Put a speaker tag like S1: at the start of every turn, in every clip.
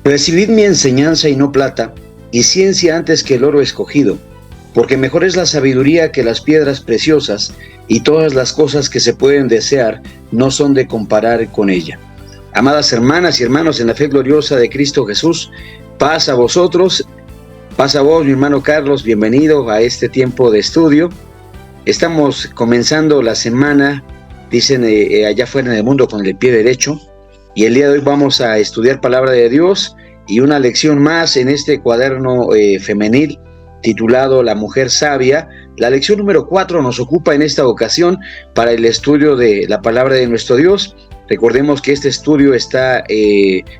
S1: Recibid mi enseñanza y no plata, y ciencia antes que el oro escogido, porque mejor es la sabiduría que las piedras preciosas, y todas las cosas que se pueden desear no son de comparar con ella. Amadas hermanas y hermanos en la fe gloriosa de Cristo Jesús, paz a vosotros, paz a vos, mi hermano Carlos, bienvenido a este tiempo de estudio. Estamos comenzando la semana, dicen allá afuera en el mundo, con el pie derecho, y el día de hoy vamos a estudiar palabra de Dios y una lección más en este cuaderno femenil titulado La Mujer Sabia. La lección número 4 nos ocupa en esta ocasión para el estudio de la palabra de nuestro Dios. Recordemos que este estudio está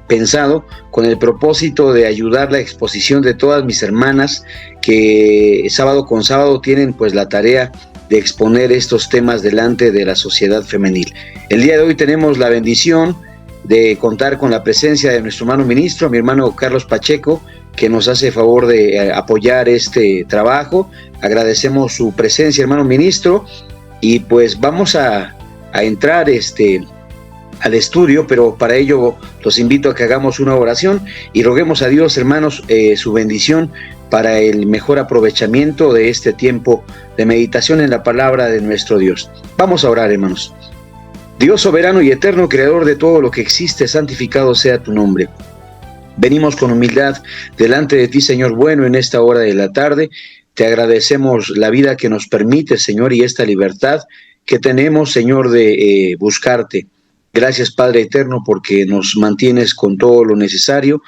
S1: pensado con el propósito de ayudar la exposición de todas mis hermanas que sábado con sábado tienen pues la tarea de exponer estos temas delante de la sociedad femenil. El día de hoy tenemos la bendición de contar con la presencia de nuestro hermano ministro, mi hermano Carlos Pacheco, que nos hace favor de apoyar este trabajo. Agradecemos su presencia, hermano ministro, y pues vamos a entrar al estudio, pero para ello los invito a que hagamos una oración y roguemos a Dios, hermanos, su bendición para el mejor aprovechamiento de este tiempo de meditación en la palabra de nuestro Dios. Vamos a orar, hermanos. Dios soberano y eterno, creador de todo lo que existe, santificado sea tu nombre. Venimos con humildad delante de ti, Señor bueno, en esta hora de la tarde. Te agradecemos la vida que nos permite, Señor, y esta libertad que tenemos, Señor, de buscarte. Gracias, Padre eterno, porque nos mantienes con todo lo necesario.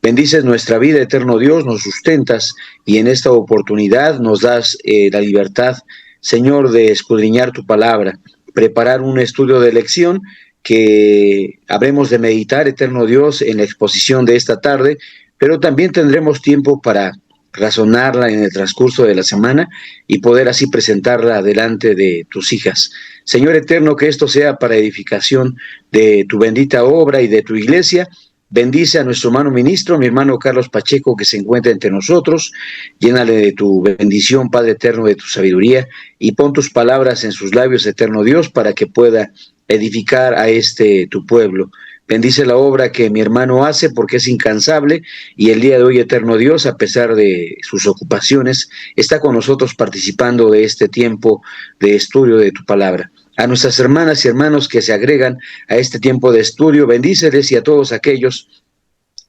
S1: Bendices nuestra vida, eterno Dios, nos sustentas y en esta oportunidad nos das la libertad, Señor, de escudriñar tu palabra, preparar un estudio de lección que habremos de meditar, eterno Dios, en la exposición de esta tarde, pero también tendremos tiempo para razonarla en el transcurso de la semana y poder así presentarla delante de tus hijas. Señor eterno, que esto sea para edificación de tu bendita obra y de tu iglesia. Bendice a nuestro hermano ministro, mi hermano Carlos Pacheco, que se encuentra entre nosotros. Llénale de tu bendición, Padre eterno, de tu sabiduría, y pon tus palabras en sus labios, eterno Dios, para que pueda edificar a tu pueblo. Bendice la obra que mi hermano hace, porque es incansable, y el día de hoy, eterno Dios, a pesar de sus ocupaciones, está con nosotros participando de este tiempo de estudio de tu palabra. A nuestras hermanas y hermanos que se agregan a este tiempo de estudio, bendíceles, y a todos aquellos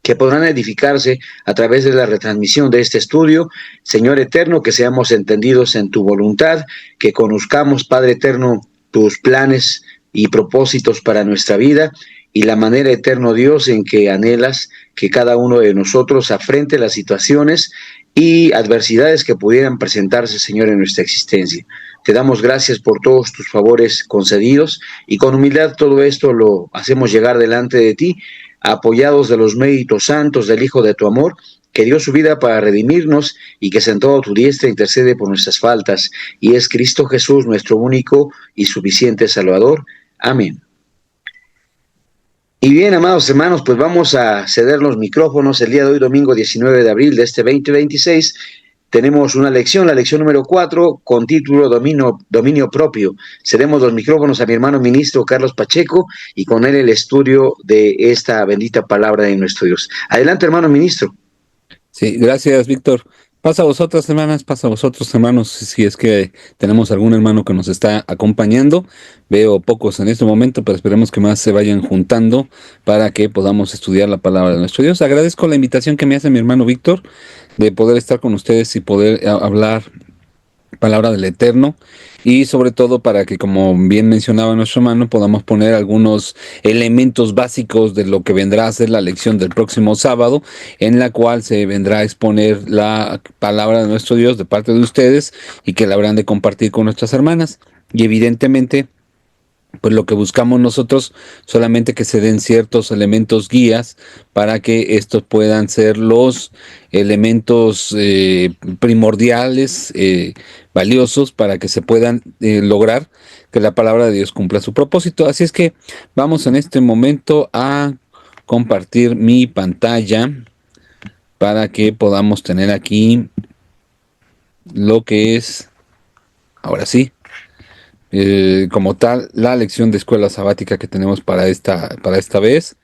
S1: que podrán edificarse a través de la retransmisión de este estudio. Señor eterno, que seamos entendidos en tu voluntad, que conozcamos, Padre eterno, tus planes y propósitos para nuestra vida y la manera, eterno Dios, en que anhelas que cada uno de nosotros afrente las situaciones y adversidades que pudieran presentarse, Señor, en nuestra existencia. Te damos gracias por todos tus favores concedidos y con humildad todo esto lo hacemos llegar delante de ti, apoyados de los méritos santos del Hijo de tu amor, que dio su vida para redimirnos y que sentado a tu diestra intercede por nuestras faltas, y es Cristo Jesús, nuestro único y suficiente Salvador. Amén. Y bien, amados hermanos, pues vamos a ceder los micrófonos. El día de hoy, domingo 19 de abril de este 2026, tenemos una lección, la lección número 4, con título Dominio Propio. Cedemos los micrófonos a mi hermano ministro Carlos Pacheco y con él el estudio de esta bendita palabra de nuestro Dios. Adelante, hermano ministro.
S2: Sí, gracias, Víctor. Pasa a vosotras, hermanas, pasa a vosotros, hermanos, si es que tenemos algún hermano que nos está acompañando. Veo pocos en este momento, pero esperemos que más se vayan juntando para que podamos estudiar la palabra de nuestro Dios. Agradezco la invitación que me hace mi hermano Víctor de poder estar con ustedes y poder hablar palabra del Eterno, y sobre todo para que, como bien mencionaba nuestro hermano, podamos poner algunos elementos básicos de lo que vendrá a ser la lección del próximo sábado, en la cual se vendrá a exponer la palabra de nuestro Dios de parte de ustedes y que la habrán de compartir con nuestras hermanas. Y evidentemente, pues lo que buscamos nosotros solamente que se den ciertos elementos guías para que estos puedan ser los elementos primordiales, valiosos, para que se puedan lograr que la palabra de Dios cumpla su propósito. Así es que vamos en este momento a compartir mi pantalla para que podamos tener aquí lo que es, ahora sí, como tal, la lección de escuela sabática que tenemos para esta vez.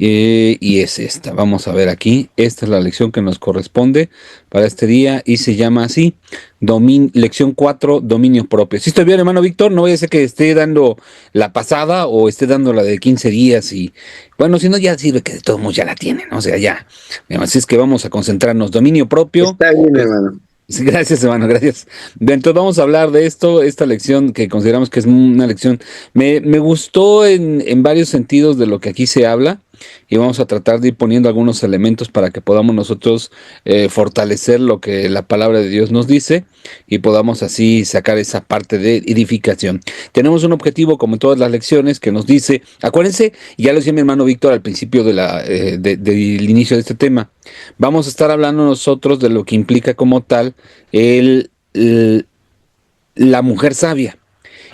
S2: Y es esta. Vamos a ver aquí. Esta es la lección que nos corresponde para este día y se llama así: lección 4, dominio propio. Si estoy bien, hermano Víctor, no voy a ser que esté dando la pasada o esté dando la de 15 días y bueno, si no, ya sirve que de todos modos ya la tienen, ¿no? O sea, ya. Así es que vamos a concentrarnos. Dominio propio.
S1: Está bien, hermano.
S2: Sí, gracias, hermano, gracias. Entonces vamos a hablar de esto, esta lección que consideramos que es una lección. Me gustó en varios sentidos de lo que aquí se habla y vamos a tratar de ir poniendo algunos elementos para que podamos nosotros fortalecer lo que la palabra de Dios nos dice y podamos así sacar esa parte de edificación. Tenemos un objetivo, como en todas las lecciones, que nos dice, acuérdense, y ya lo decía mi hermano Víctor al principio del inicio de este tema, vamos a estar hablando nosotros de lo que implica como tal el, el- la mujer sabia.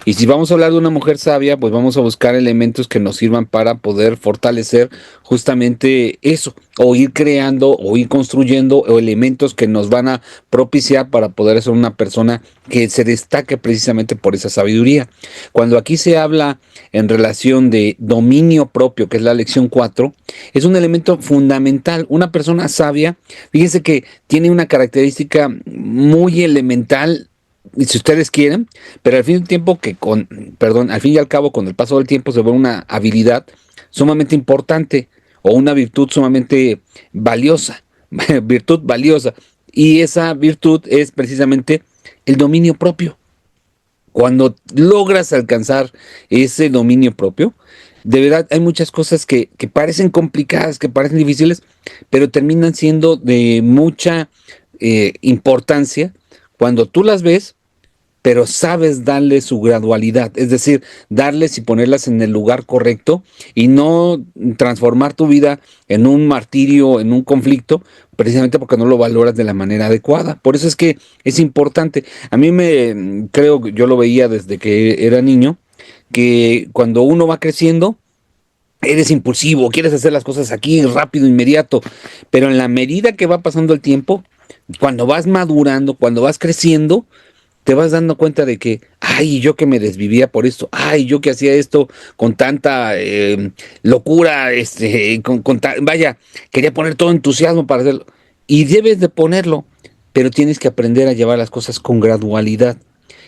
S2: Y si vamos a hablar de una mujer sabia, pues vamos a buscar elementos que nos sirvan para poder fortalecer justamente eso, o ir creando, o ir construyendo o elementos que nos van a propiciar para poder ser una persona que se destaque precisamente por esa sabiduría. Cuando aquí se habla en relación de dominio propio, que es la lección 4, es un elemento fundamental. Una persona sabia, fíjense que tiene una característica muy elemental, si ustedes quieren, pero al fin y tiempo al fin y al cabo, con el paso del tiempo se vuelve una habilidad sumamente importante o una virtud sumamente valiosa, virtud valiosa. Y esa virtud es precisamente el dominio propio. Cuando logras alcanzar ese dominio propio, de verdad hay muchas cosas que parecen complicadas, que parecen difíciles, pero terminan siendo de mucha importancia cuando tú las ves, pero sabes darle su gradualidad, es decir, darles y ponerlas en el lugar correcto y no transformar tu vida en un martirio, en un conflicto, precisamente porque no lo valoras de la manera adecuada. Por eso es que es importante. A mí creo que yo lo veía desde que era niño, que cuando uno va creciendo, eres impulsivo, quieres hacer las cosas aquí rápido, inmediato, pero en la medida que va pasando el tiempo, cuando vas madurando, cuando vas creciendo, te vas dando cuenta de que, ay, yo que me desvivía por esto, ay, yo que hacía esto con tanta locura, vaya, quería poner todo entusiasmo para hacerlo. Y debes de ponerlo, pero tienes que aprender a llevar las cosas con gradualidad.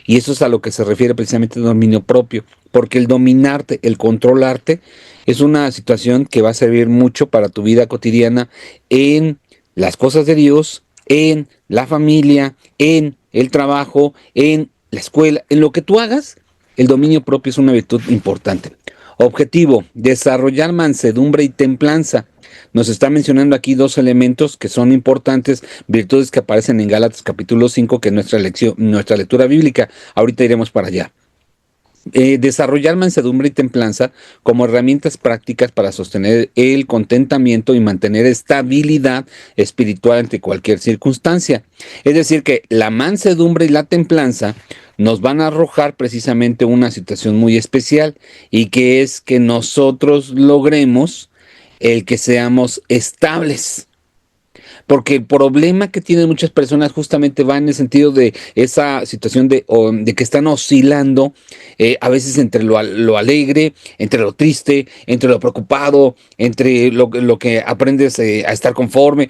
S2: Y eso es a lo que se refiere precisamente el dominio propio, porque el dominarte, el controlarte, es una situación que va a servir mucho para tu vida cotidiana en las cosas de Dios, en la familia, en el trabajo, en la escuela, en lo que tú hagas, el dominio propio es una virtud importante. Objetivo: desarrollar mansedumbre y templanza. Nos está mencionando aquí dos elementos que son importantes, virtudes que aparecen en Gálatas capítulo 5, que es nuestra lectura bíblica. Ahorita iremos para allá. Desarrollar mansedumbre y templanza como herramientas prácticas para sostener el contentamiento y mantener estabilidad espiritual ante cualquier circunstancia. Es decir, que la mansedumbre y la templanza nos van a arrojar precisamente una situación muy especial, y que es que nosotros logremos el que seamos estables. Porque el problema que tienen muchas personas justamente va en el sentido de esa situación de que están oscilando a veces entre lo alegre, entre lo triste, entre lo preocupado, entre lo que aprendes a estar conforme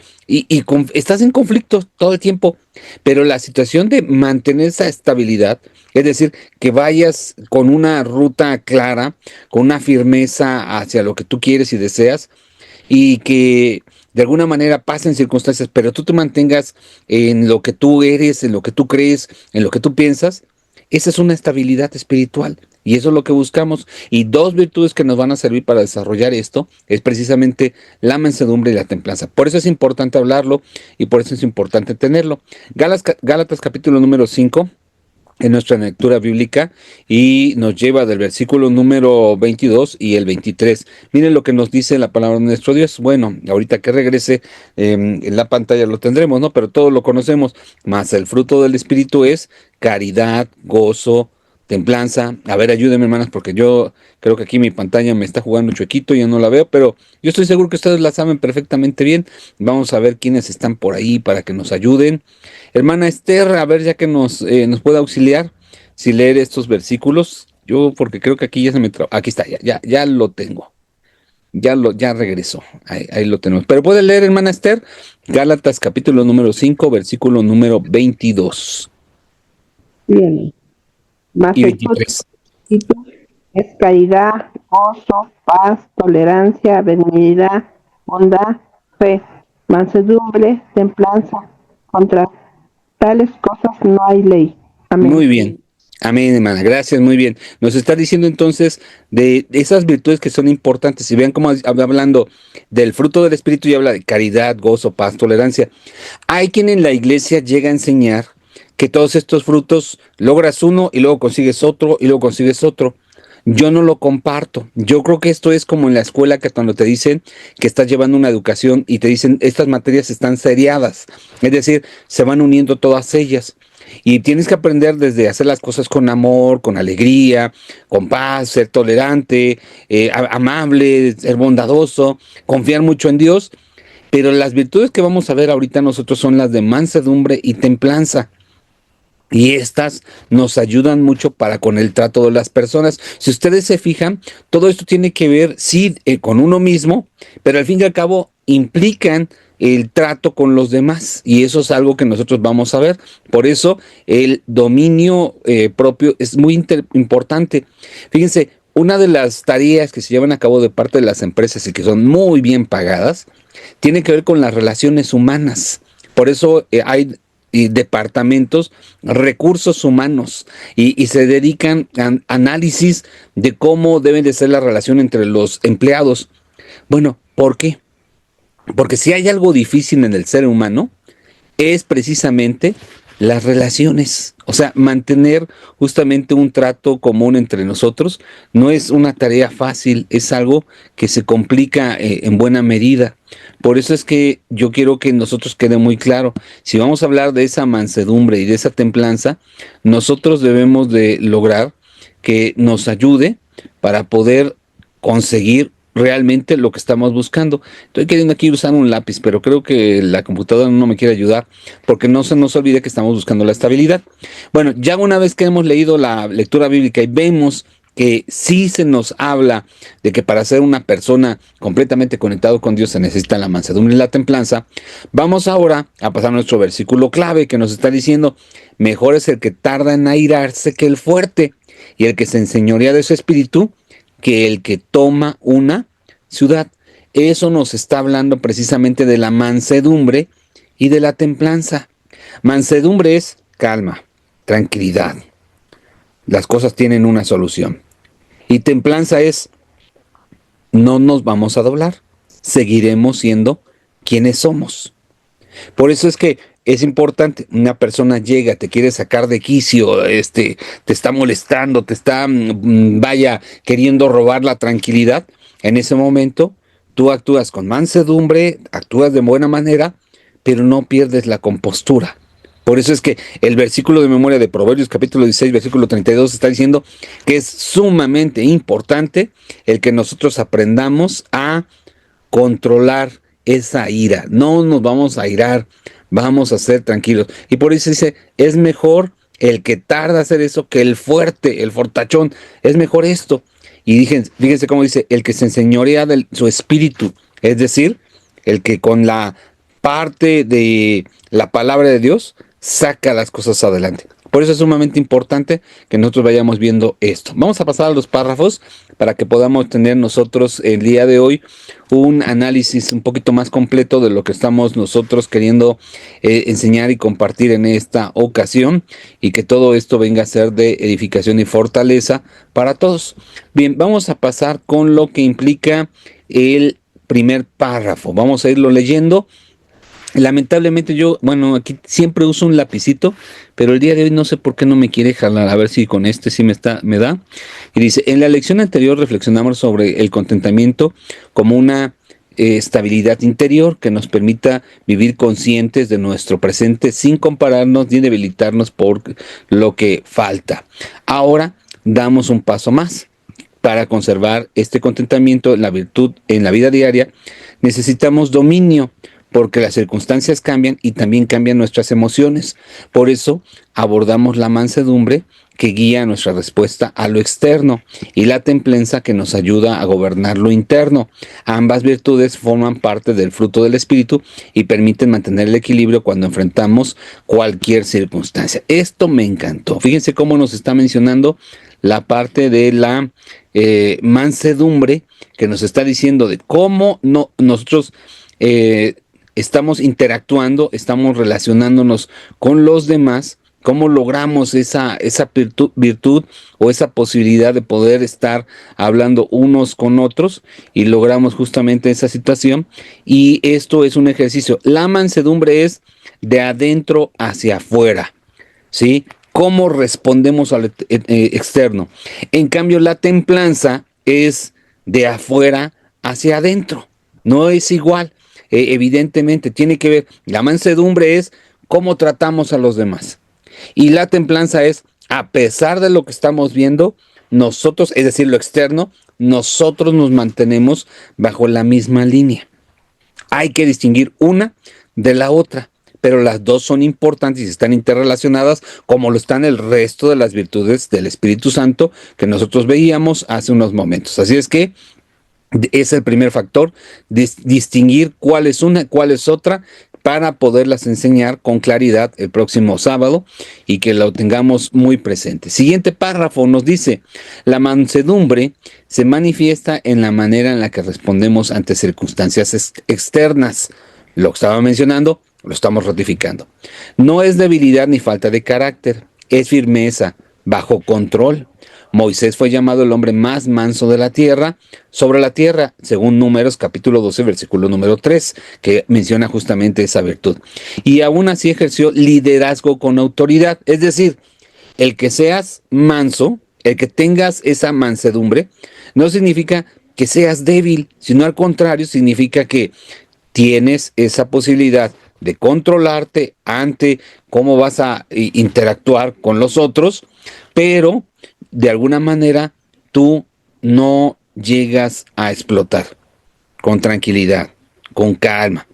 S2: estás en conflicto todo el tiempo. Pero la situación de mantener esa estabilidad, es decir, que vayas con una ruta clara, con una firmeza hacia lo que tú quieres y deseas, y que de alguna manera pasen circunstancias, pero tú te mantengas en lo que tú eres, en lo que tú crees, en lo que tú piensas. Esa es una estabilidad espiritual y eso es lo que buscamos. Y dos virtudes que nos van a servir para desarrollar esto es precisamente la mansedumbre y la templanza. Por eso es importante hablarlo y por eso es importante tenerlo. Gálatas capítulo número 5 en nuestra lectura bíblica, y nos lleva del versículo número 22 y el 23. Miren lo que nos dice la palabra de nuestro Dios. Bueno, ahorita que regrese en la pantalla lo tendremos, ¿no? Pero todos lo conocemos. Mas el fruto del Espíritu es caridad, gozo, templanza. A ver, ayúdenme, hermanas, porque yo creo que aquí mi pantalla me está jugando chuequito, ya no la veo, pero yo estoy seguro que ustedes la saben perfectamente bien. Vamos a ver quiénes están por ahí para que nos ayuden. Hermana Esther, a ver, ya que nos puede auxiliar, si leer estos versículos, yo porque creo que aquí ya se me aquí está, ya lo tengo. ya regresó. Ahí lo tenemos. Pero puede leer, hermana Esther, Gálatas capítulo número 5, versículo número 22
S3: Bien. Más
S2: y
S3: el fruto
S2: 23.
S3: del Espíritu es caridad, gozo, paz, tolerancia, benignidad, bondad, fe, mansedumbre, templanza. Contra tales cosas no hay ley. Amén.
S2: Muy bien. Amén, hermana. Gracias, muy bien. Nos está diciendo entonces de esas virtudes que son importantes. Y vean cómo hablando del fruto del Espíritu y habla de caridad, gozo, paz, tolerancia. Hay quien en la iglesia llega a enseñar que todos estos frutos logras uno y luego consigues otro y luego consigues otro. Yo no lo comparto. Yo creo que esto es como en la escuela, que cuando te dicen que estás llevando una educación y te dicen estas materias están seriadas, es decir, se van uniendo todas ellas. Y tienes que aprender desde hacer las cosas con amor, con alegría, con paz, ser tolerante, amable, ser bondadoso, confiar mucho en Dios. Pero las virtudes que vamos a ver ahorita nosotros son las de mansedumbre y templanza. Y estas nos ayudan mucho para con el trato de las personas. Si ustedes se fijan, todo esto tiene que ver, sí, con uno mismo, pero al fin y al cabo implican el trato con los demás. Y eso es algo que nosotros vamos a ver. Por eso el dominio propio es muy importante. Fíjense, una de las tareas que se llevan a cabo de parte de las empresas y que son muy bien pagadas, tiene que ver con las relaciones humanas. Por eso hay departamentos, recursos humanos, y se dedican a análisis de cómo deben de ser la relación entre los empleados. Bueno, ¿por qué? Porque si hay algo difícil en el ser humano, es precisamente las relaciones. O sea, mantener justamente un trato común entre nosotros no es una tarea fácil, es algo que se complica en buena medida. Por eso es que yo quiero que nosotros quede muy claro, si vamos a hablar de esa mansedumbre y de esa templanza, nosotros debemos de lograr que nos ayude para poder conseguir realmente lo que estamos buscando. Estoy queriendo aquí usar un lápiz, pero creo que la computadora no me quiere ayudar, porque no se nos olvide que estamos buscando la estabilidad. Bueno, ya una vez que hemos leído la lectura bíblica y vemos que sí se nos habla de que para ser una persona completamente conectado con Dios se necesita la mansedumbre y la templanza, vamos ahora a pasar a nuestro versículo clave, que nos está diciendo: mejor es el que tarda en airarse que el fuerte, y el que se enseñorea de su espíritu que el que toma una ciudad. Eso nos está hablando precisamente de la mansedumbre y de la templanza. Mansedumbre es calma, tranquilidad. Las cosas tienen una solución. Y templanza es: no nos vamos a doblar, seguiremos siendo quienes somos. Por eso es que es importante, una persona llega, te quiere sacar de quicio, te está molestando, te está, vaya, queriendo robar la tranquilidad. En ese momento, tú actúas con mansedumbre, actúas de buena manera, pero no pierdes la compostura. Por eso es que el versículo de memoria de Proverbios capítulo 16, versículo 32 está diciendo que es sumamente importante el que nosotros aprendamos a controlar esa ira. No nos vamos a irar, vamos a ser tranquilos. Y por eso dice, es mejor el que tarda a hacer eso que el fuerte, el fortachón. Es mejor esto. Y fíjense cómo dice, el que se enseñorea de su espíritu. Es decir, el que con la parte de la palabra de Dios saca las cosas adelante. Por eso es sumamente importante que nosotros vayamos viendo esto. Vamos a pasar a los párrafos para que podamos tener nosotros el día de hoy un análisis un poquito más completo de lo que estamos nosotros queriendo enseñar y compartir en esta ocasión, y que todo esto venga a ser de edificación y fortaleza para todos. Bien, vamos a pasar con lo que implica el primer párrafo. Vamos a irlo leyendo. Lamentablemente yo, aquí siempre uso un lapicito, pero el día de hoy no sé por qué no me quiere jalar. A ver si con este sí me da. Y dice: en la lección anterior reflexionamos sobre el contentamiento como una estabilidad interior que nos permita vivir conscientes de nuestro presente sin compararnos ni debilitarnos por lo que falta. Ahora damos un paso más. Para conservar este contentamiento en la virtud en la vida diaria, necesitamos dominio, porque las circunstancias cambian y también cambian nuestras emociones. Por eso abordamos la mansedumbre que guía nuestra respuesta a lo externo, y la templanza, que nos ayuda a gobernar lo interno. Ambas virtudes forman parte del fruto del Espíritu y permiten mantener el equilibrio cuando enfrentamos cualquier circunstancia. Esto me encantó. Fíjense cómo nos está mencionando la parte de la mansedumbre, que nos está diciendo de cómo nosotros estamos interactuando, estamos relacionándonos con los demás, cómo logramos esa virtud o esa posibilidad de poder estar hablando unos con otros y logramos justamente esa situación. Y esto es un ejercicio. La mansedumbre es de adentro hacia afuera, ¿sí? Cómo respondemos al externo. En cambio, la templanza es de afuera hacia adentro. No es igual. Evidentemente, tiene que ver. La mansedumbre es cómo tratamos a los demás. Y la templanza es, a pesar de lo que estamos viendo, nosotros, es decir, lo externo, nosotros nos mantenemos bajo la misma línea. Hay que distinguir una de la otra, pero las dos son importantes y están interrelacionadas, como lo están el resto de las virtudes del Espíritu Santo que nosotros veíamos hace unos momentos. Así es que es el primer factor, distinguir cuál es una, cuál es otra, para poderlas enseñar con claridad el próximo sábado y que lo tengamos muy presente. Siguiente párrafo nos dice: la mansedumbre se manifiesta en la manera en la que respondemos ante circunstancias externas. Lo que estaba mencionando, lo estamos ratificando. No es debilidad ni falta de carácter, es firmeza, bajo control. Moisés fue llamado el hombre más manso de la tierra, sobre la tierra, según Números capítulo 12, versículo número 3, que menciona justamente esa virtud. Y aún así ejerció liderazgo con autoridad, es decir, el que seas manso, el que tengas esa mansedumbre, no significa que seas débil, sino al contrario, significa que tienes esa posibilidad de controlarte ante cómo vas a interactuar con los otros, pero de alguna manera tú no llegas a explotar, con tranquilidad, con calma,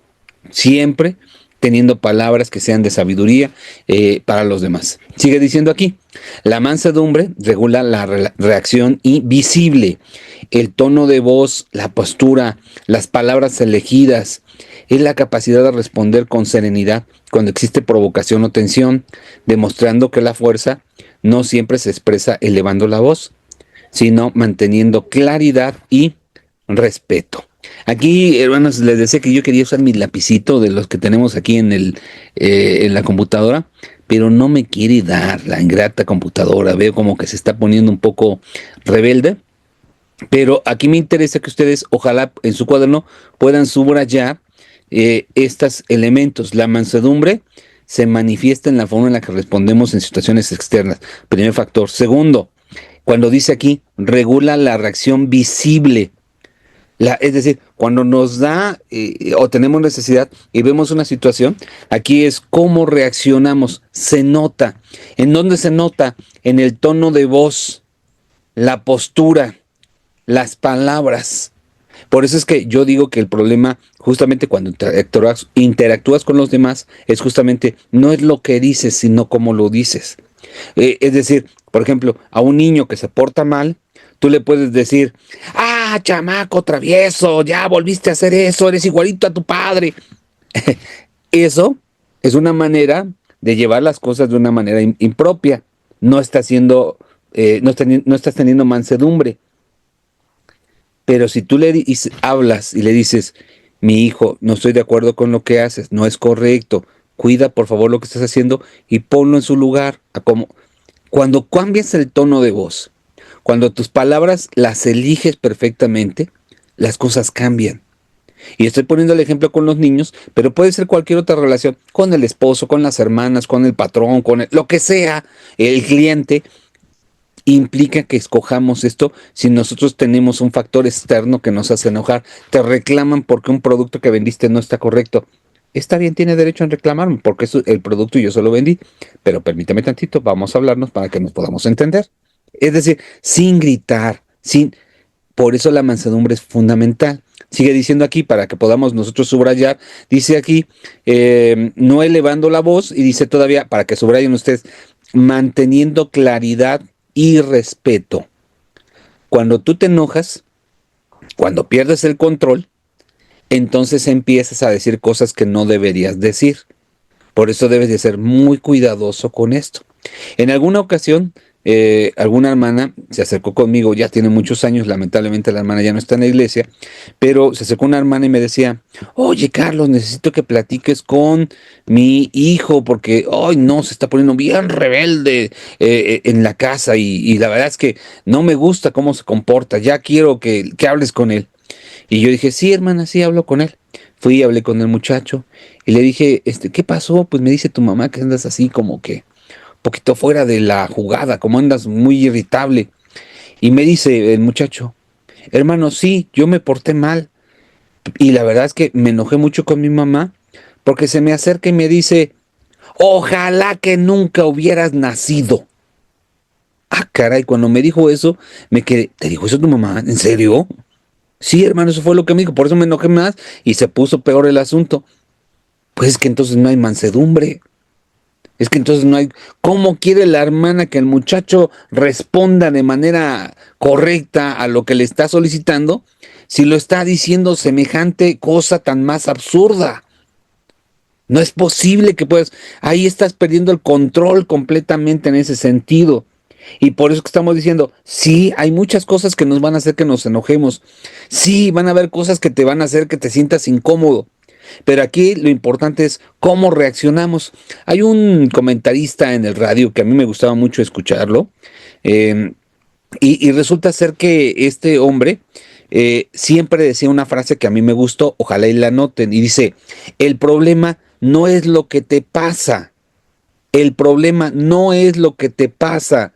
S2: siempre teniendo palabras que sean de sabiduría para los demás. Sigue diciendo aquí: la mansedumbre regula la reacción visible, el tono de voz, la postura, las palabras elegidas. Es la capacidad de responder con serenidad cuando existe provocación o tensión, demostrando que la fuerza no siempre se expresa elevando la voz, sino manteniendo claridad y respeto. Aquí, hermanos, les decía que yo quería usar mi lapicito de los que tenemos aquí en la computadora, pero no me quiere dar la ingrata computadora. Veo como que se está poniendo un poco rebelde. Pero aquí me interesa que ustedes, ojalá en su cuaderno, puedan subrayar estos elementos. La mansedumbre se manifiesta en la forma en la que respondemos en situaciones externas. Primer factor. Segundo, cuando dice aquí, regula la reacción visible. Es decir, cuando nos da o tenemos necesidad y vemos una situación, aquí es cómo reaccionamos. Se nota. ¿En dónde se nota? En el tono de voz, la postura, las palabras. Por eso es que yo digo que el problema, justamente cuando interactúas con los demás, es justamente, no es lo que dices, sino cómo lo dices. Es decir, por ejemplo, a un niño que se porta mal, tú le puedes decir: ¡ah, chamaco travieso! Ya volviste a hacer eso, eres igualito a tu padre. Eso es una manera de llevar las cosas de una manera impropia. No estás teniendo mansedumbre. Pero si tú hablas y le dices: mi hijo, no estoy de acuerdo con lo que haces, no es correcto, cuida por favor lo que estás haciendo y ponlo en su lugar. Cuando cambias el tono de voz, cuando tus palabras las eliges perfectamente, las cosas cambian. Y estoy poniendo el ejemplo con los niños, pero puede ser cualquier otra relación, con el esposo, con las hermanas, con el patrón, lo que sea, el cliente. Implica que escojamos esto. Si nosotros tenemos un factor externo que nos hace enojar, te reclaman porque un producto que vendiste no está correcto. Está bien, tiene derecho a reclamarme porque es el producto y yo se lo vendí, pero permítame tantito, vamos a hablarnos para que nos podamos entender. Es decir, sin gritar, por eso la mansedumbre es fundamental. Sigue diciendo aquí, para que podamos nosotros subrayar, dice aquí, no elevando la voz, y dice todavía, para que subrayen ustedes, manteniendo claridad y respeto. Cuando tú te enojas, cuando pierdes el control, entonces empiezas a decir cosas que no deberías decir. Por eso debes de ser muy cuidadoso con esto. En alguna ocasión, alguna hermana se acercó conmigo, ya tiene muchos años, lamentablemente la hermana ya no está en la iglesia, pero se acercó una hermana y me decía, oye Carlos, necesito que platiques con mi hijo porque hoy no, se está poniendo bien rebelde en la casa y la verdad es que no me gusta cómo se comporta, ya quiero que hables con él. Y yo dije, sí hermana, sí hablo con él. Fui y hablé con el muchacho y le dije, ¿qué pasó? Pues me dice tu mamá que andas así como que poquito fuera de la jugada, como andas muy irritable. Y me dice el muchacho, hermano, sí, yo me porté mal. Y la verdad es que me enojé mucho con mi mamá porque se me acerca y me dice, ojalá que nunca hubieras nacido. Ah, caray, cuando me dijo eso, me quedé, ¿te dijo eso tu mamá? ¿En serio? Sí, hermano, eso fue lo que me dijo, por eso me enojé más y se puso peor el asunto. Pues es que entonces no hay mansedumbre. Es que entonces no hay... ¿Cómo quiere la hermana que el muchacho responda de manera correcta a lo que le está solicitando si lo está diciendo semejante cosa tan más absurda? No es posible que puedas... Ahí estás perdiendo el control completamente en ese sentido. Y por eso que estamos diciendo, sí, hay muchas cosas que nos van a hacer que nos enojemos. Sí, van a haber cosas que te van a hacer que te sientas incómodo. Pero aquí lo importante es cómo reaccionamos. Hay un comentarista en el radio que a mí me gustaba mucho escucharlo, eh, y resulta ser que este hombre siempre decía una frase que a mí me gustó, ojalá y la noten, y dice, el problema no es lo que te pasa, el problema no es lo que te pasa,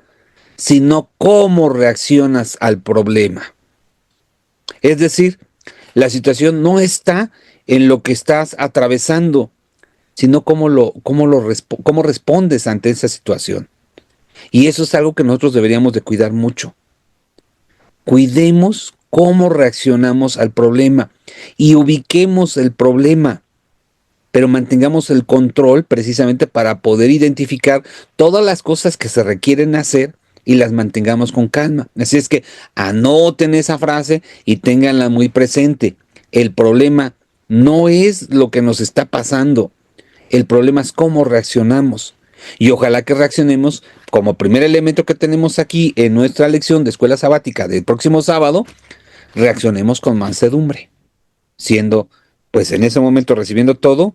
S2: sino cómo reaccionas al problema. Es decir, la situación no está en lo que estás atravesando, sino cómo respondes ante esa situación. Y eso es algo que nosotros deberíamos de cuidar mucho. Cuidemos cómo reaccionamos al problema y ubiquemos el problema, pero mantengamos el control precisamente para poder identificar todas las cosas que se requieren hacer y las mantengamos con calma. Así es que anoten esa frase y ténganla muy presente. El problema no es lo que nos está pasando. El problema es cómo reaccionamos. Y ojalá que reaccionemos como primer elemento que tenemos aquí en nuestra lección de escuela sabática del próximo sábado, reaccionemos con mansedumbre, siendo pues en ese momento recibiendo todo,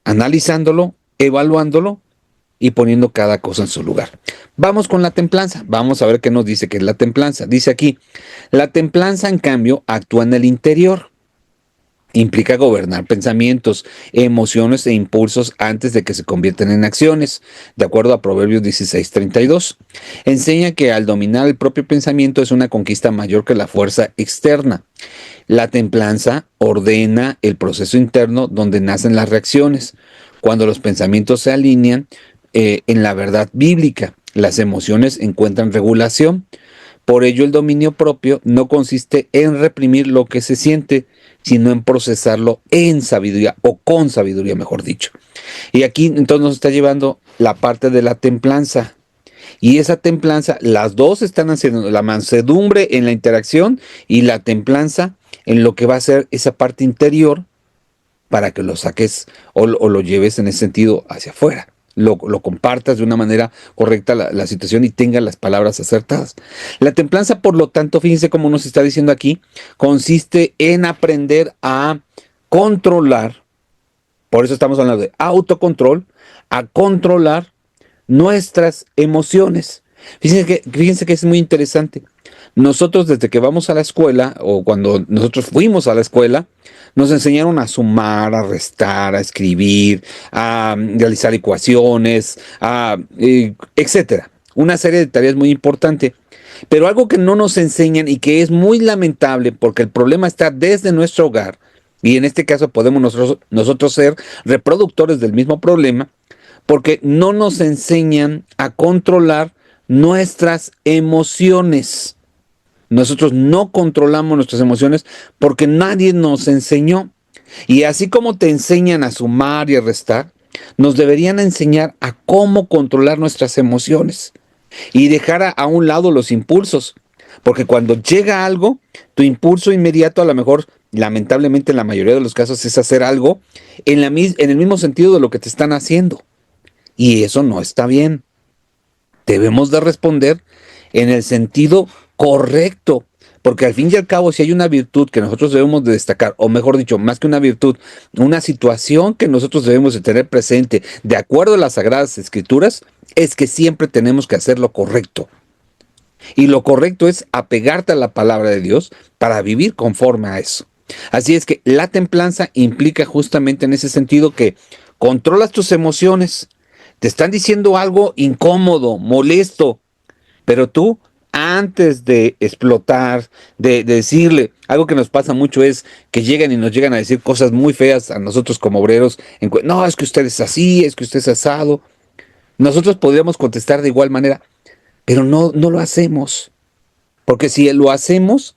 S2: analizándolo, evaluándolo y poniendo cada cosa en su lugar. Vamos con la templanza. Vamos a ver qué nos dice que es la templanza. Dice aquí, la templanza en cambio actúa en el interior. Implica gobernar pensamientos, emociones e impulsos antes de que se conviertan en acciones, de acuerdo a Proverbios 16:32. Enseña que al dominar el propio pensamiento es una conquista mayor que la fuerza externa. La templanza ordena el proceso interno donde nacen las reacciones. Cuando los pensamientos se alinean en la verdad bíblica, las emociones encuentran regulación. Por ello, el dominio propio no consiste en reprimir lo que se siente, sino en procesarlo en sabiduría, o con sabiduría, mejor dicho. Y aquí entonces nos está llevando la parte de la templanza. Y esa templanza, las dos están haciendo la mansedumbre en la interacción y la templanza en lo que va a ser esa parte interior para que lo saques o lo lleves en ese sentido hacia afuera. Lo compartas de una manera correcta la situación y tengas las palabras acertadas. La templanza, por lo tanto, fíjense cómo nos está diciendo aquí, consiste en aprender a controlar, por eso estamos hablando de autocontrol, a controlar nuestras emociones. Fíjense que es muy interesante. Nosotros desde que vamos a la escuela, o cuando nosotros fuimos a la escuela, nos enseñaron a sumar, a restar, a escribir, a realizar ecuaciones, etcétera. Una serie de tareas muy importantes. Pero algo que no nos enseñan y que es muy lamentable porque el problema está desde nuestro hogar, y en este caso podemos nosotros ser reproductores del mismo problema, porque no nos enseñan a controlar nuestras emociones. Nosotros no controlamos nuestras emociones porque nadie nos enseñó. Y así como te enseñan a sumar y a restar, nos deberían enseñar a cómo controlar nuestras emociones y dejar a un lado los impulsos. Porque cuando llega algo, tu impulso inmediato, a lo mejor, lamentablemente en la mayoría de los casos, es hacer algo en el mismo sentido de lo que te están haciendo. Y eso no está bien. Debemos de responder en el sentido correcto. Porque al fin y al cabo, si hay una virtud que nosotros debemos de destacar, o mejor dicho, más que una virtud, una situación que nosotros debemos de tener presente de acuerdo a las Sagradas Escrituras, es que siempre tenemos que hacer lo correcto. Y lo correcto es apegarte a la palabra de Dios para vivir conforme a eso. Así es que la templanza implica justamente en ese sentido que controlas tus emociones. Te están diciendo algo incómodo, molesto, pero tú, antes de explotar, de decirle, algo que nos pasa mucho es que llegan y nos llegan a decir cosas muy feas a nosotros como obreros. No, es que usted es así, es que usted es asado. Nosotros podríamos contestar de igual manera, pero no lo hacemos. Porque si lo hacemos,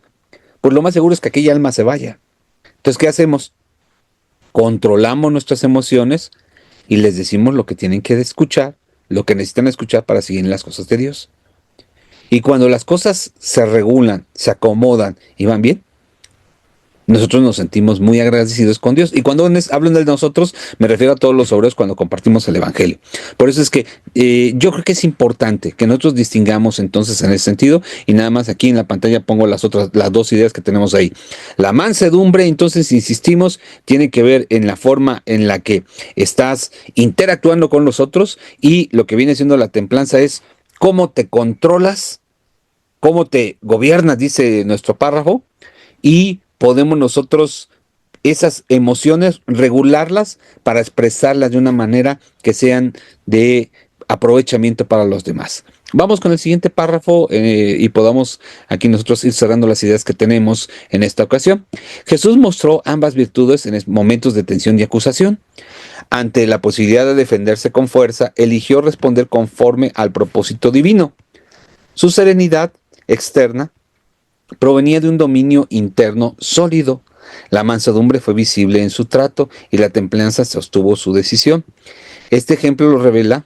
S2: pues lo más seguro es que aquella alma se vaya. Entonces, ¿qué hacemos? Controlamos nuestras emociones y les decimos lo que tienen que escuchar, lo que necesitan escuchar para seguir en las cosas de Dios. Y cuando las cosas se regulan, se acomodan y van bien, nosotros nos sentimos muy agradecidos con Dios. Y cuando hablo de nosotros, me refiero a todos los obreros cuando compartimos el Evangelio. Por eso es que yo creo que es importante que nosotros distingamos entonces en ese sentido. Y nada más aquí en la pantalla pongo las dos ideas que tenemos ahí. La mansedumbre, entonces insistimos, tiene que ver en la forma en la que estás interactuando con los otros. Y lo que viene siendo la templanza es cómo te controlas, cómo te gobiernas, dice nuestro párrafo, y podemos nosotros esas emociones regularlas para expresarlas de una manera que sean de aprovechamiento para los demás. Vamos con el siguiente párrafo y podamos aquí nosotros ir cerrando las ideas que tenemos en esta ocasión. Jesús mostró ambas virtudes en momentos de tensión y acusación. Ante la posibilidad de defenderse con fuerza, eligió responder conforme al propósito divino. Su serenidad externa provenía de un dominio interno sólido. La mansedumbre fue visible en su trato y la templanza sostuvo su decisión. Este ejemplo revela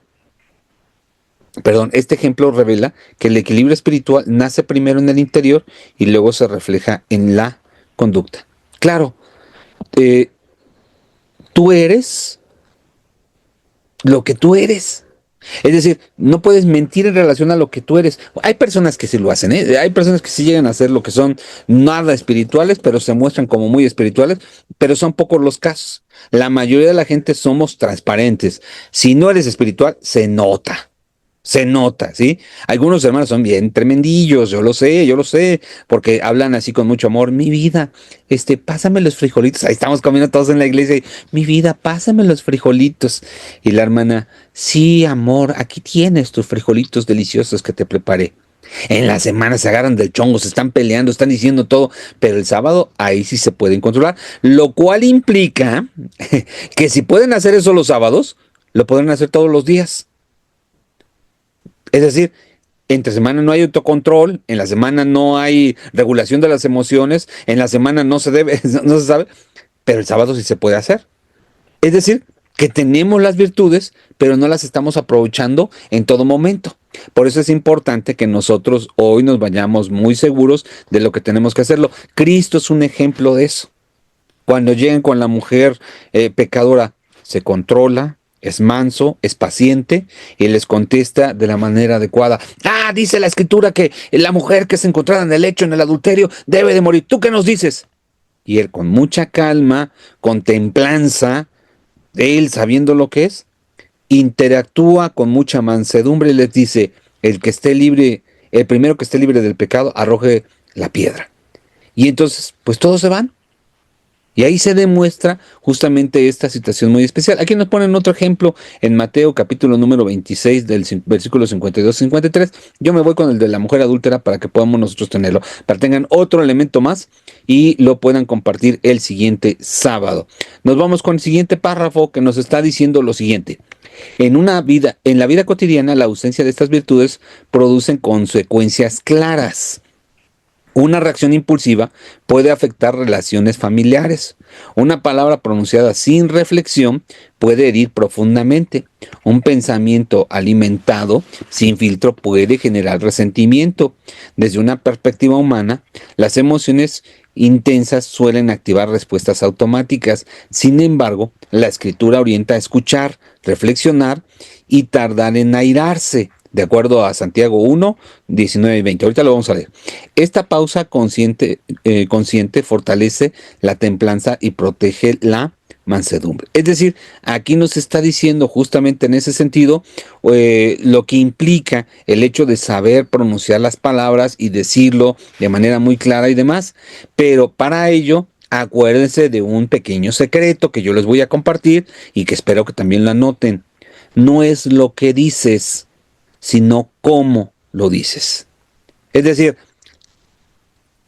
S2: que el equilibrio espiritual nace primero en el interior y luego se refleja en la conducta. Claro, tú eres lo que tú eres. Es decir, no puedes mentir en relación a lo que tú eres. Hay personas que sí lo hacen, ¿eh? Hay personas que sí llegan a hacer lo que son nada espirituales, pero se muestran como muy espirituales, pero son pocos los casos. La mayoría de la gente somos transparentes. Si no eres espiritual, se nota, ¿sí? Algunos hermanos son bien tremendillos, yo lo sé, porque hablan así con mucho amor. Mi vida, pásame los frijolitos. Ahí estamos comiendo todos en la iglesia. Mi vida, pásame los frijolitos. Y la hermana, sí, amor, aquí tienes tus frijolitos deliciosos que te preparé. En la semana se agarran del chongo, se están peleando, están diciendo todo, pero el sábado ahí sí se pueden controlar, lo cual implica que si pueden hacer eso los sábados, lo podrán hacer todos los días. Es decir, entre semana no hay autocontrol, en la semana no hay regulación de las emociones, en la semana no se sabe, pero el sábado sí se puede hacer. Es decir, que tenemos las virtudes, pero no las estamos aprovechando en todo momento. Por eso es importante que nosotros hoy nos vayamos muy seguros de lo que tenemos que hacerlo. Cristo es un ejemplo de eso. Cuando lleguen con la mujer pecadora, se controla, es manso, es paciente y les contesta de la manera adecuada. Dice la Escritura que la mujer que es encontrada en el hecho, en el adulterio, debe de morir. ¿Tú qué nos dices? Y él con mucha calma, con templanza, él sabiendo lo que es, interactúa con mucha mansedumbre y les dice, el primero que esté libre del pecado, arroje la piedra. Y entonces, pues todos se van. Y ahí se demuestra justamente esta situación muy especial. Aquí nos ponen otro ejemplo en Mateo capítulo número 26 del versículo 52-53. Yo me voy con el de la mujer adúltera para que podamos nosotros tenerlo, para que tengan otro elemento más y lo puedan compartir el siguiente sábado. Nos vamos con el siguiente párrafo que nos está diciendo lo siguiente. En la vida cotidiana, la ausencia de estas virtudes producen consecuencias claras. Una reacción impulsiva puede afectar relaciones familiares. Una palabra pronunciada sin reflexión puede herir profundamente. Un pensamiento alimentado sin filtro puede generar resentimiento. Desde una perspectiva humana, las emociones intensas suelen activar respuestas automáticas. Sin embargo, la escritura orienta a escuchar, reflexionar y tardar en airarse, de acuerdo a Santiago 1, 19 y 20. Ahorita lo vamos a leer. Esta pausa consciente fortalece la templanza y protege la mansedumbre. Es decir, aquí nos está diciendo justamente en ese sentido lo que implica el hecho de saber pronunciar las palabras y decirlo de manera muy clara y demás. Pero para ello, acuérdense de un pequeño secreto que yo les voy a compartir y que espero que también lo anoten. No es lo que dices, sino cómo lo dices. Es decir,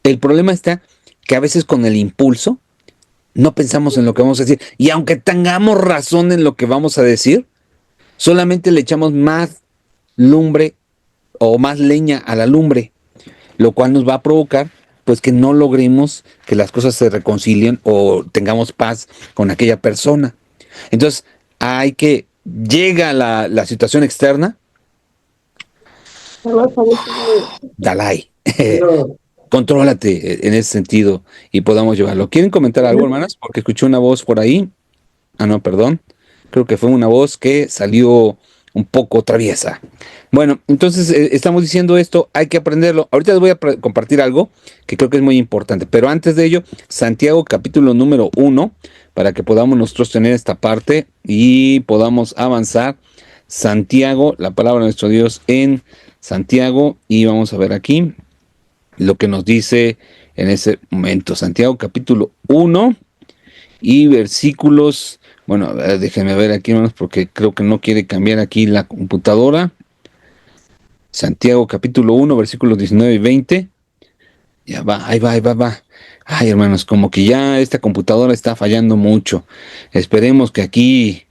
S2: el problema está que a veces con el impulso no pensamos en lo que vamos a decir, y aunque tengamos razón en lo que vamos a decir, solamente le echamos más lumbre o más leña a la lumbre, lo cual nos va a provocar pues que no logremos que las cosas se reconcilien o tengamos paz con aquella persona. Entonces hay que, llega la situación externa, Dalai, contrólate en ese sentido y podamos llevarlo. ¿Quieren comentar algo, hermanas? Porque escuché una voz por ahí. Ah, no, perdón. Creo que fue una voz que salió un poco traviesa. Bueno, entonces estamos diciendo esto, hay que aprenderlo. Ahorita les voy a compartir algo que creo que es muy importante. Pero antes de ello, Santiago capítulo número 1, para que podamos nosotros tener esta parte y podamos avanzar. Santiago, la palabra de nuestro Dios en Santiago, y vamos a ver aquí lo que nos dice en ese momento. Santiago capítulo 1 y versículos, bueno, déjenme ver aquí, hermanos, porque creo que no quiere cambiar aquí la computadora. Santiago capítulo 1, versículos 19 y 20. Ya va, ahí va, ahí va, va. Ay, hermanos, como que ya esta computadora está fallando mucho. Esperemos que aquí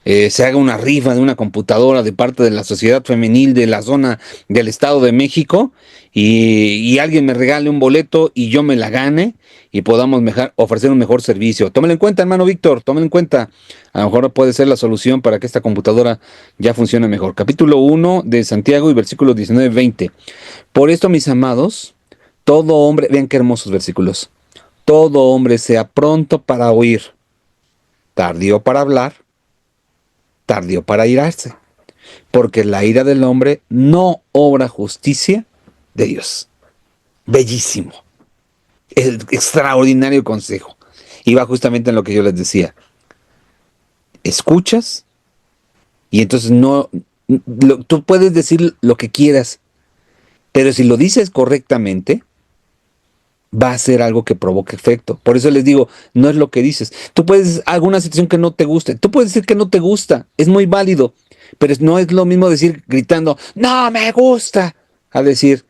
S2: se haga una rifa de una computadora de parte de la Sociedad Femenil de la zona del Estado de México y alguien me regale un boleto y yo me la gane y podamos ofrecer un mejor servicio. Tómelo en cuenta, hermano Víctor, tómelo en cuenta. A lo mejor puede ser la solución para que esta computadora ya funcione mejor. Capítulo 1 de Santiago y versículos 19-20. Por esto, mis amados, todo hombre, vean qué hermosos versículos, todo hombre sea pronto para oír, tardío para hablar, tardío para irarse, porque la ira del hombre no obra justicia de Dios. Bellísimo, el extraordinario consejo. Y va justamente en lo que yo les decía. Escuchas y entonces tú puedes decir lo que quieras, pero si lo dices correctamente, va a ser algo que provoque efecto. Por eso les digo, no es lo que dices. Tú puedes, alguna situación que no te guste, tú puedes decir que no te gusta, es muy válido, pero no es lo mismo decir gritando, no me gusta, a decir,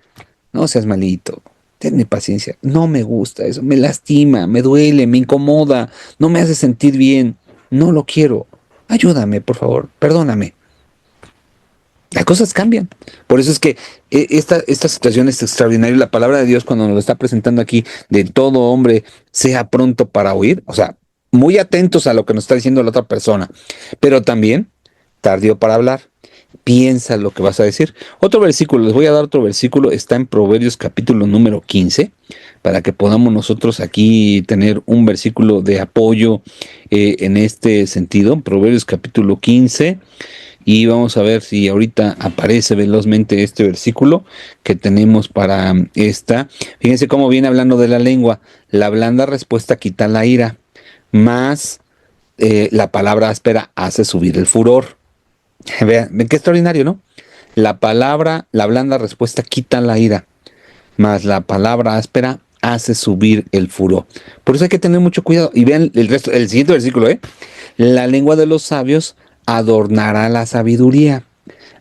S2: no seas malito, tenme paciencia, no me gusta eso, me lastima, me duele, me incomoda, no me hace sentir bien, no lo quiero, ayúdame, por favor, perdóname. Las cosas cambian. Por eso es que esta situación es extraordinaria. La palabra de Dios, cuando nos lo está presentando aquí, de todo hombre sea pronto para oír, o sea, muy atentos a lo que nos está diciendo la otra persona, pero también tardío para hablar. Piensa lo que vas a decir. Otro versículo, les voy a dar otro versículo, está en Proverbios capítulo número 15, para que podamos nosotros aquí tener un versículo de apoyo en este sentido. Proverbios capítulo 15. Y vamos a ver si ahorita aparece velozmente este versículo que tenemos para esta. Fíjense cómo viene hablando de la lengua. La blanda respuesta quita la ira, más la palabra áspera hace subir el furor. Ven qué extraordinario, ¿no? La blanda respuesta quita la ira, más la palabra áspera hace subir el furor. Por eso hay que tener mucho cuidado. Y vean el siguiente versículo, La lengua de los sabios adornará la sabiduría,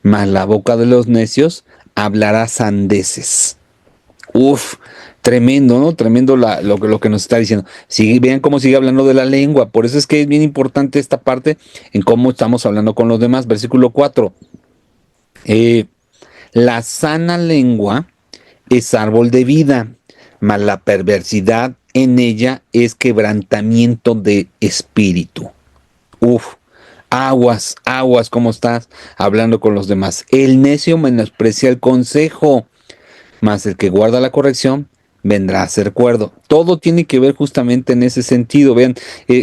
S2: mas la boca de los necios hablará sandeces. Uf, tremendo, ¿no? Tremendo lo que nos está diciendo. Vean cómo sigue hablando de la lengua. Por eso es que es bien importante esta parte en cómo estamos hablando con los demás. Versículo 4. La sana lengua es árbol de vida, mas la perversidad en ella es quebrantamiento de espíritu. Uf, aguas, aguas, ¿cómo estás hablando con los demás? El necio menosprecia el consejo, mas el que guarda la corrección vendrá a ser cuerdo. Todo tiene que ver justamente en ese sentido. Vean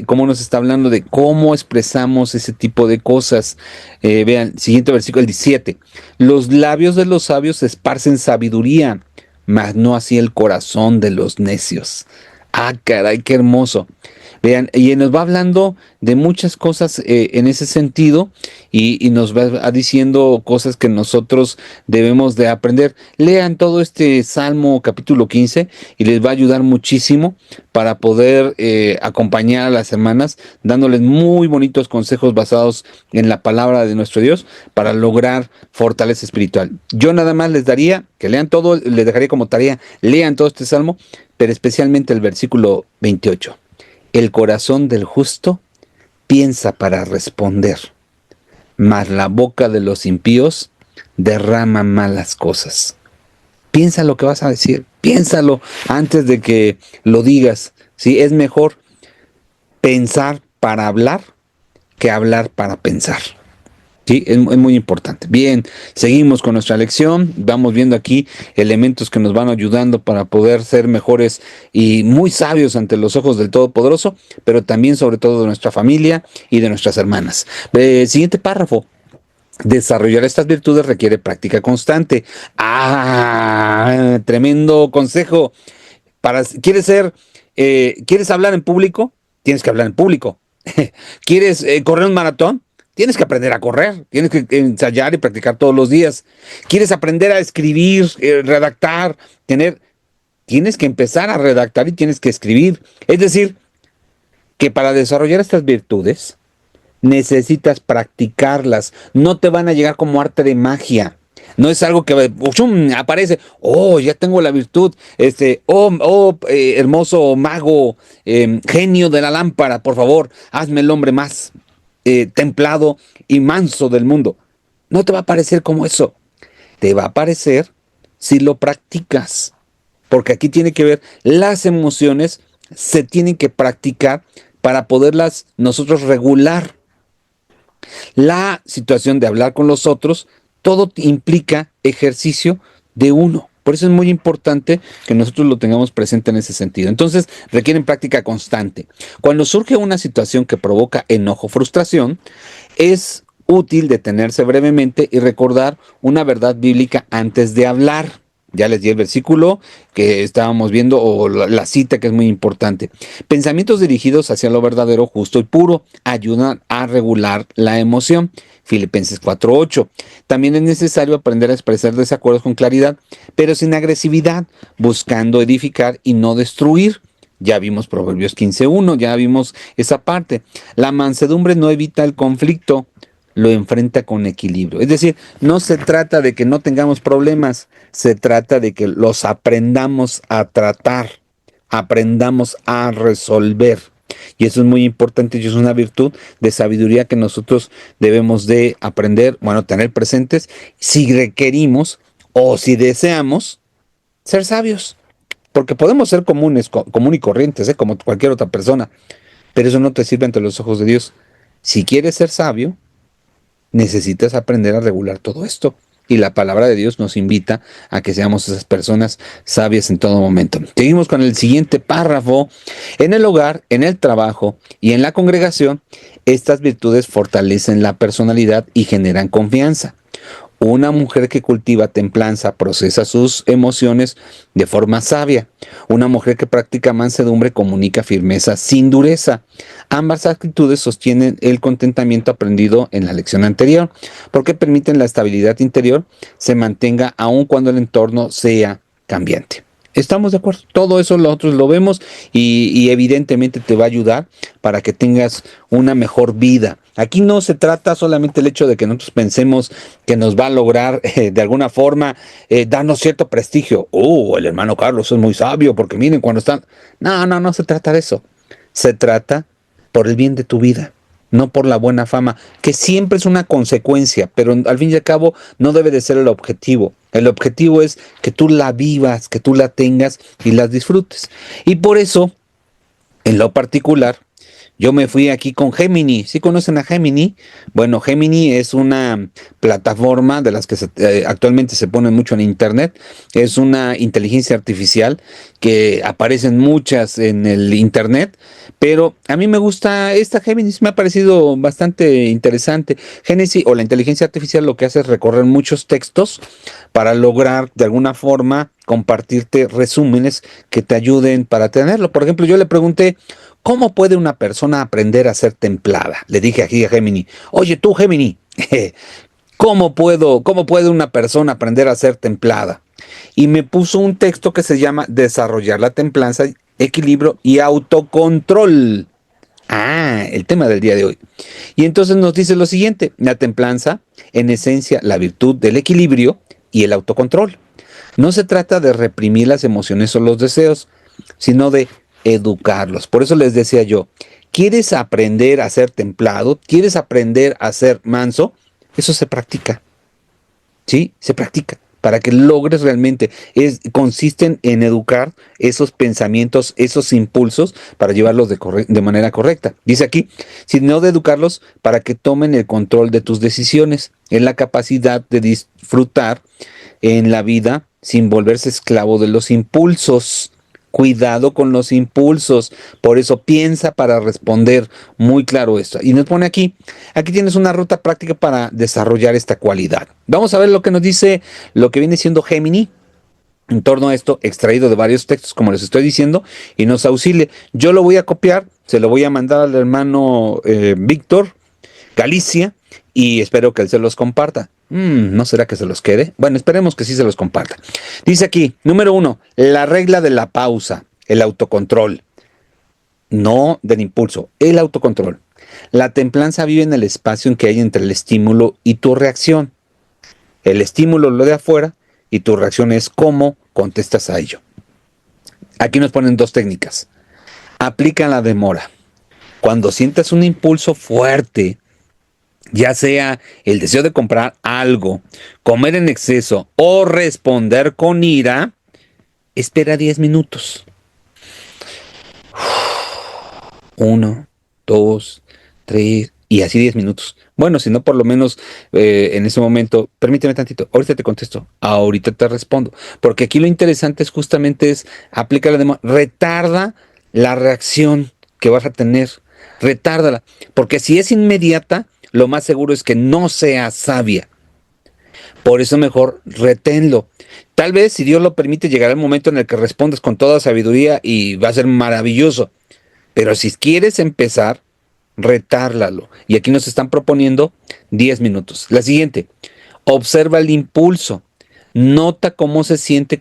S2: cómo nos está hablando de cómo expresamos ese tipo de cosas. Vean, siguiente versículo, el 17. Los labios de los sabios esparcen sabiduría, mas no así el corazón de los necios. Ah, caray, qué hermoso. Vean, y nos va hablando de muchas cosas en ese sentido y nos va diciendo cosas que nosotros debemos de aprender. Lean todo este Salmo capítulo 15 y les va a ayudar muchísimo para poder acompañar a las hermanas, dándoles muy bonitos consejos basados en la palabra de nuestro Dios para lograr fortaleza espiritual. Yo nada más les daría que lean todo, les dejaría como tarea, lean todo este Salmo, pero especialmente el versículo 28. El corazón del justo piensa para responder, mas la boca de los impíos derrama malas cosas. Piensa lo que vas a decir, piénsalo antes de que lo digas. ¿Sí? Es mejor pensar para hablar que hablar para pensar. Sí, es muy importante. Bien, seguimos con nuestra lección. Vamos viendo aquí elementos que nos van ayudando para poder ser mejores y muy sabios ante los ojos del Todopoderoso, pero también sobre todo de nuestra familia y de nuestras hermanas. Siguiente párrafo. Desarrollar estas virtudes requiere práctica constante. Tremendo consejo. ¿Quieres hablar en público? Tienes que hablar en público. ¿Quieres correr un maratón? Tienes que aprender a correr, tienes que ensayar y practicar todos los días. ¿Quieres aprender a escribir, redactar, tienes que empezar a redactar y tienes que escribir? Es decir, que para desarrollar estas virtudes necesitas practicarlas. No te van a llegar como arte de magia. No es algo que aparece, ya tengo la virtud, hermoso mago, genio de la lámpara, por favor, hazme el hombre más templado y manso del mundo. No te va a parecer como eso. Te va a parecer si lo practicas. Porque aquí tiene que ver, las emociones se tienen que practicar para poderlas nosotros regular. La situación de hablar con los otros, todo implica ejercicio de uno. Por eso es muy importante que nosotros lo tengamos presente en ese sentido. Entonces, requieren práctica constante. Cuando surge una situación que provoca enojo o frustración, es útil detenerse brevemente y recordar una verdad bíblica antes de hablar. Ya les di el versículo que estábamos viendo o la cita que es muy importante. Pensamientos dirigidos hacia lo verdadero, justo y puro ayudan a regular la emoción. Filipenses 4:8. También es necesario aprender a expresar desacuerdos con claridad, pero sin agresividad, buscando edificar y no destruir. Ya vimos Proverbios 15:1, ya vimos esa parte. La mansedumbre no evita el conflicto, lo enfrenta con equilibrio. Es decir, no se trata de que no tengamos problemas, se trata de que los aprendamos a tratar, aprendamos a resolver. Y eso es muy importante y es una virtud de sabiduría que nosotros debemos de aprender, tener presentes si requerimos o si deseamos ser sabios. Porque podemos ser común y corrientes, como cualquier otra persona, pero eso no te sirve ante los ojos de Dios. Si quieres ser sabio, necesitas aprender a regular todo esto. Y la palabra de Dios nos invita a que seamos esas personas sabias en todo momento. Seguimos con el siguiente párrafo. En el hogar, en el trabajo y en la congregación, estas virtudes fortalecen la personalidad y generan confianza. Una mujer que cultiva templanza procesa sus emociones de forma sabia. Una mujer que practica mansedumbre comunica firmeza sin dureza. Ambas actitudes sostienen el contentamiento aprendido en la lección anterior, porque permiten la estabilidad interior se mantenga aun cuando el entorno sea cambiante. ¿Estamos de acuerdo? Todo eso nosotros lo vemos y evidentemente te va a ayudar para que tengas una mejor vida. Aquí no se trata solamente del hecho de que nosotros pensemos que nos va a lograr de alguna forma darnos cierto prestigio. El hermano Carlos es muy sabio porque miren cuando están... No se trata de eso. Se trata por el bien de tu vida. no por la buena fama, que siempre es una consecuencia, pero al fin y al cabo no debe de ser el objetivo. El objetivo es que tú la vivas, que tú la tengas y las disfrutes. Y por eso, en lo particular, yo me fui aquí con Gemini. ¿Sí conocen a Gemini? Bueno, Gemini es una plataforma de las que actualmente se ponen mucho en internet. Es una inteligencia artificial que aparecen muchas en el internet, pero a mí me gusta esta Gemini, me ha parecido bastante interesante. Génesis o la inteligencia artificial lo que hace es recorrer muchos textos para lograr de alguna forma compartirte resúmenes que te ayuden para tenerlo. Por ejemplo, yo le pregunté, ¿cómo puede una persona aprender a ser templada? Le dije aquí a Gemini, oye tú Gemini, cómo puede una persona aprender a ser templada? Y me puso un texto que se llama Desarrollar la templanza, equilibrio y autocontrol. Ah, el tema del día de hoy. Y entonces nos dice lo siguiente, la templanza, en esencia, la virtud del equilibrio y el autocontrol. No se trata de reprimir las emociones o los deseos, sino de educarlos. Por eso les decía yo, ¿quieres aprender a ser templado? ¿Quieres aprender a ser manso? Eso se practica. ¿Sí? Se practica. Para que logres realmente, consisten en educar esos pensamientos, esos impulsos, para llevarlos de manera correcta. Dice aquí, sino de educarlos para que tomen el control de tus decisiones, en la capacidad de disfrutar en la vida sin volverse esclavo de los impulsos. Cuidado con los impulsos, por eso piensa para responder, muy claro esto. Y nos pone aquí tienes una ruta práctica para desarrollar esta cualidad. Vamos a ver lo que nos dice, lo que viene siendo Gemini, en torno a esto, extraído de varios textos, como les estoy diciendo, y nos auxilie. Yo lo voy a copiar, se lo voy a mandar al hermano Víctor Galicia, y espero que él se los comparta. ¿No será que se los quede? Bueno, esperemos que sí se los comparta. Dice aquí, número 1, la regla de la pausa, el autocontrol. No del impulso, el autocontrol. La templanza vive en el espacio en que hay entre el estímulo y tu reacción. El estímulo lo de afuera y tu reacción es cómo contestas a ello. Aquí nos ponen 2 técnicas. Aplica la demora. Cuando sientas un impulso fuerte, ya sea el deseo de comprar algo, comer en exceso o responder con ira, espera 10 minutos. 1, 2, 3 y así 10 minutos. Bueno, si no, por lo menos en ese momento, permíteme tantito, ahorita te contesto, ahorita te respondo. Porque aquí lo interesante es justamente aplicar la demora, retarda la reacción que vas a tener, retárdala. Porque si es inmediata, lo más seguro es que no sea sabia. Por eso mejor reténlo. Tal vez, si Dios lo permite, llegará el momento en el que respondas con toda sabiduría y va a ser maravilloso. Pero si quieres empezar, retárlalo. Y aquí nos están proponiendo 10 minutos. La siguiente, observa el impulso. Nota cómo se siente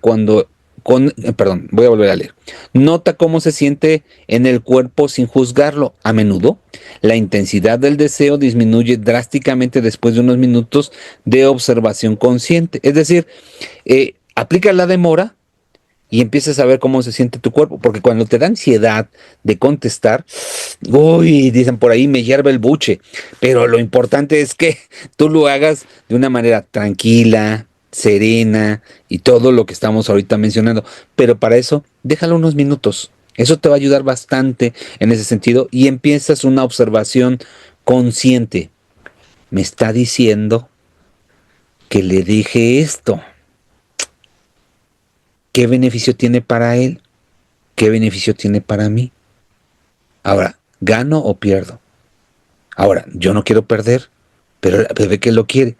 S2: voy a volver a leer. Nota cómo se siente en el cuerpo sin juzgarlo. A menudo, la intensidad del deseo disminuye drásticamente después de unos minutos de observación consciente. Es decir, aplica la demora y empiezas a ver cómo se siente tu cuerpo. Porque cuando te da ansiedad de contestar, uy, dicen por ahí, me hierve el buche. Pero lo importante es que tú lo hagas de una manera tranquila, serena y todo lo que estamos ahorita mencionando, pero para eso déjalo unos minutos, eso te va a ayudar bastante en ese sentido y empiezas una observación consciente. Me está diciendo que le dije esto, ¿qué beneficio tiene para él? ¿Qué beneficio tiene para mí? Ahora, ¿gano o pierdo? Ahora, yo no quiero perder, pero ve que lo quiere.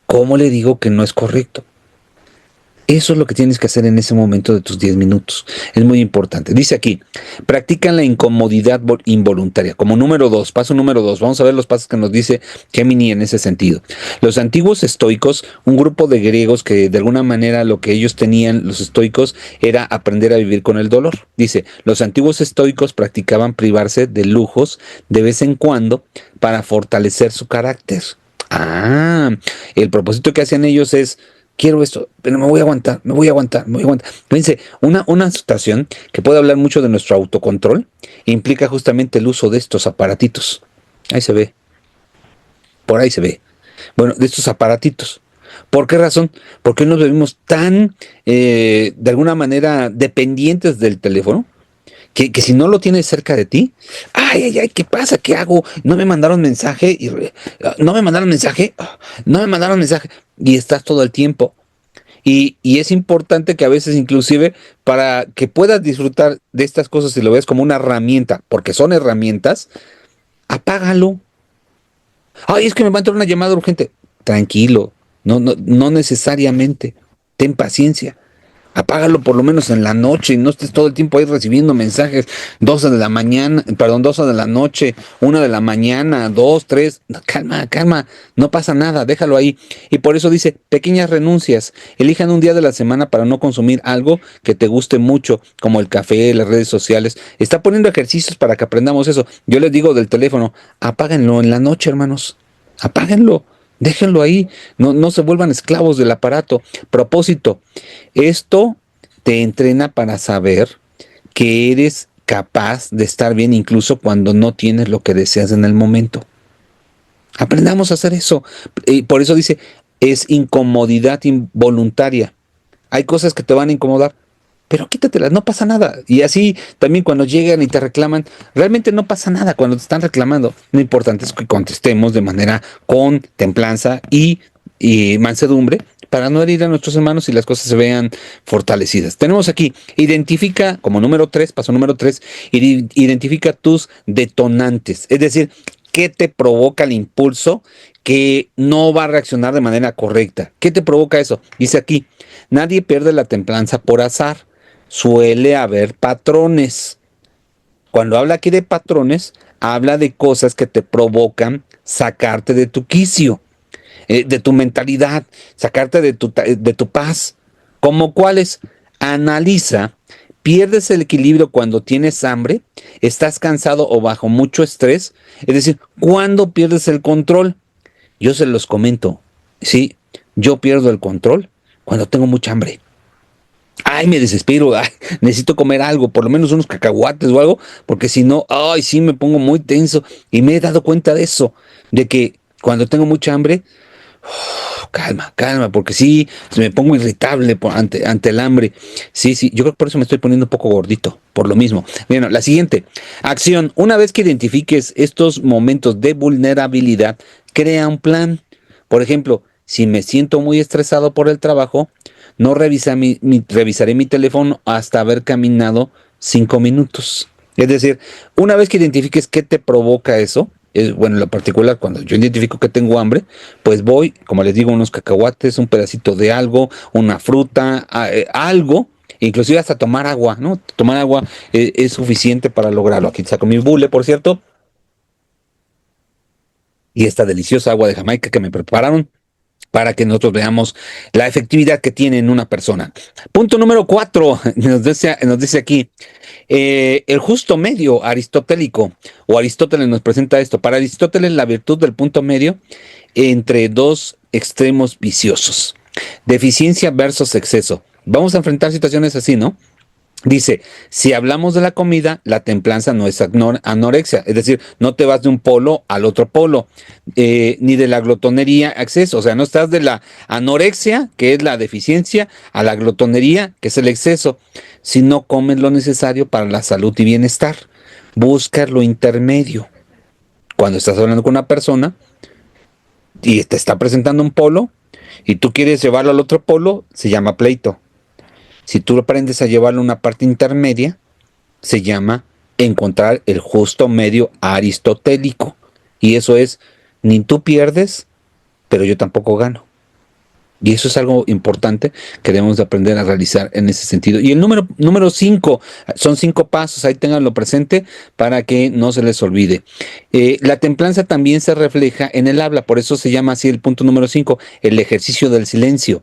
S2: ¿Cómo le digo que no es correcto? Eso es lo que tienes que hacer en ese momento de tus 10 minutos. Es muy importante. Dice aquí, practican la incomodidad involuntaria. Como número 2, paso número 2. Vamos a ver los pasos que nos dice Gemini en ese sentido. Los antiguos estoicos, un grupo de griegos que de alguna manera lo que ellos tenían, los estoicos, era aprender a vivir con el dolor. Dice, los antiguos estoicos practicaban privarse de lujos de vez en cuando para fortalecer su carácter. El propósito que hacían ellos es, quiero esto, pero me voy a aguantar. Fíjense, una situación que puede hablar mucho de nuestro autocontrol implica justamente el uso de estos aparatitos. Ahí se ve, por ahí se ve. Bueno, de estos aparatitos. ¿Por qué razón? Porque nos vemos tan, de alguna manera, dependientes del teléfono, que si no lo tienes cerca de ti, ay, ¿qué pasa? ¿Qué hago? No me mandaron mensaje, no me mandaron mensaje, no me mandaron mensaje, y estás todo el tiempo. Y es importante que a veces inclusive para que puedas disfrutar de estas cosas y lo veas como una herramienta, porque son herramientas, apágalo. Ay, es que me va a entrar una llamada urgente. Tranquilo, no necesariamente. Ten paciencia. Apágalo por lo menos en la noche y no estés todo el tiempo ahí recibiendo mensajes, 12 de la mañana, perdón, 12 de la noche, 1 de la mañana, 2, 3, no, calma, no pasa nada, déjalo ahí. Y por eso dice, pequeñas renuncias, elijan un día de la semana para no consumir algo que te guste mucho, como el café, las redes sociales. Está poniendo ejercicios para que aprendamos eso. Yo les digo del teléfono, apáguenlo en la noche, hermanos, apáguenlo. Déjenlo ahí, no se vuelvan esclavos del aparato. Propósito, esto te entrena para saber que eres capaz de estar bien incluso cuando no tienes lo que deseas en el momento. Aprendamos a hacer eso. Por eso dice, es incomodidad involuntaria. Hay cosas que te van a incomodar, pero quítatelas, no pasa nada. Y así también cuando llegan y te reclaman, realmente no pasa nada cuando te están reclamando. Lo importante es que contestemos de manera con templanza y mansedumbre para no herir a nuestros hermanos y las cosas se vean fortalecidas. Tenemos aquí, identifica, como número 3, paso número 3, identifica tus detonantes. Es decir, ¿qué te provoca el impulso que no va a reaccionar de manera correcta? ¿Qué te provoca eso? Dice aquí, nadie pierde la templanza por azar. Suele haber patrones. Cuando habla aquí de patrones, habla de cosas que te provocan sacarte de tu quicio, de tu mentalidad, sacarte de tu paz. ¿Como cuáles? Analiza, pierdes el equilibrio cuando tienes hambre, estás cansado o bajo mucho estrés. Es decir, ¿cuándo pierdes el control? Yo se los comento, sí, yo pierdo el control cuando tengo mucha hambre. Ay, me desespero, ay, necesito comer algo, por lo menos unos cacahuates o algo, porque si no, ay, sí, me pongo muy tenso. Y me he dado cuenta de eso, de que cuando tengo mucha hambre, calma, porque sí, me pongo irritable ante el hambre. Sí, yo creo que por eso me estoy poniendo un poco gordito, por lo mismo. Bueno, la siguiente, acción. Una vez que identifiques estos momentos de vulnerabilidad, crea un plan. Por ejemplo, si me siento muy estresado por el trabajo, no revisaré mi teléfono hasta haber caminado 5 minutos. Es decir, una vez que identifiques qué te provoca eso, bueno, en lo particular, cuando yo identifico que tengo hambre, pues voy, como les digo, unos cacahuates, un pedacito de algo, una fruta, algo, inclusive hasta tomar agua, ¿no? Tomar agua es suficiente para lograrlo. Aquí saco mi bule, por cierto, y esta deliciosa agua de Jamaica que me prepararon para que nosotros veamos la efectividad que tiene en una persona. Punto número 4, nos dice aquí, el justo medio aristotélico, o Aristóteles nos presenta esto. Para Aristóteles, la virtud del punto medio entre dos extremos viciosos. Deficiencia versus exceso. Vamos a enfrentar situaciones así, ¿no? Dice, si hablamos de la comida, la templanza no es anorexia, es decir, no te vas de un polo al otro polo, ni de la glotonería a exceso, o sea, no estás de la anorexia, que es la deficiencia, a la glotonería, que es el exceso, si no comes lo necesario para la salud y bienestar. Busca lo intermedio. Cuando estás hablando con una persona y te está presentando un polo y tú quieres llevarlo al otro polo, se llama pleito. Si tú aprendes a llevarlo a una parte intermedia, se llama encontrar el justo medio aristotélico. Y eso es, ni tú pierdes, pero yo tampoco gano. Y eso es algo importante que debemos de aprender a realizar en ese sentido. Y el número 5, son 5 pasos, ahí ténganlo presente para que no se les olvide. La templanza también se refleja en el habla, por eso se llama así el punto número 5, el ejercicio del silencio.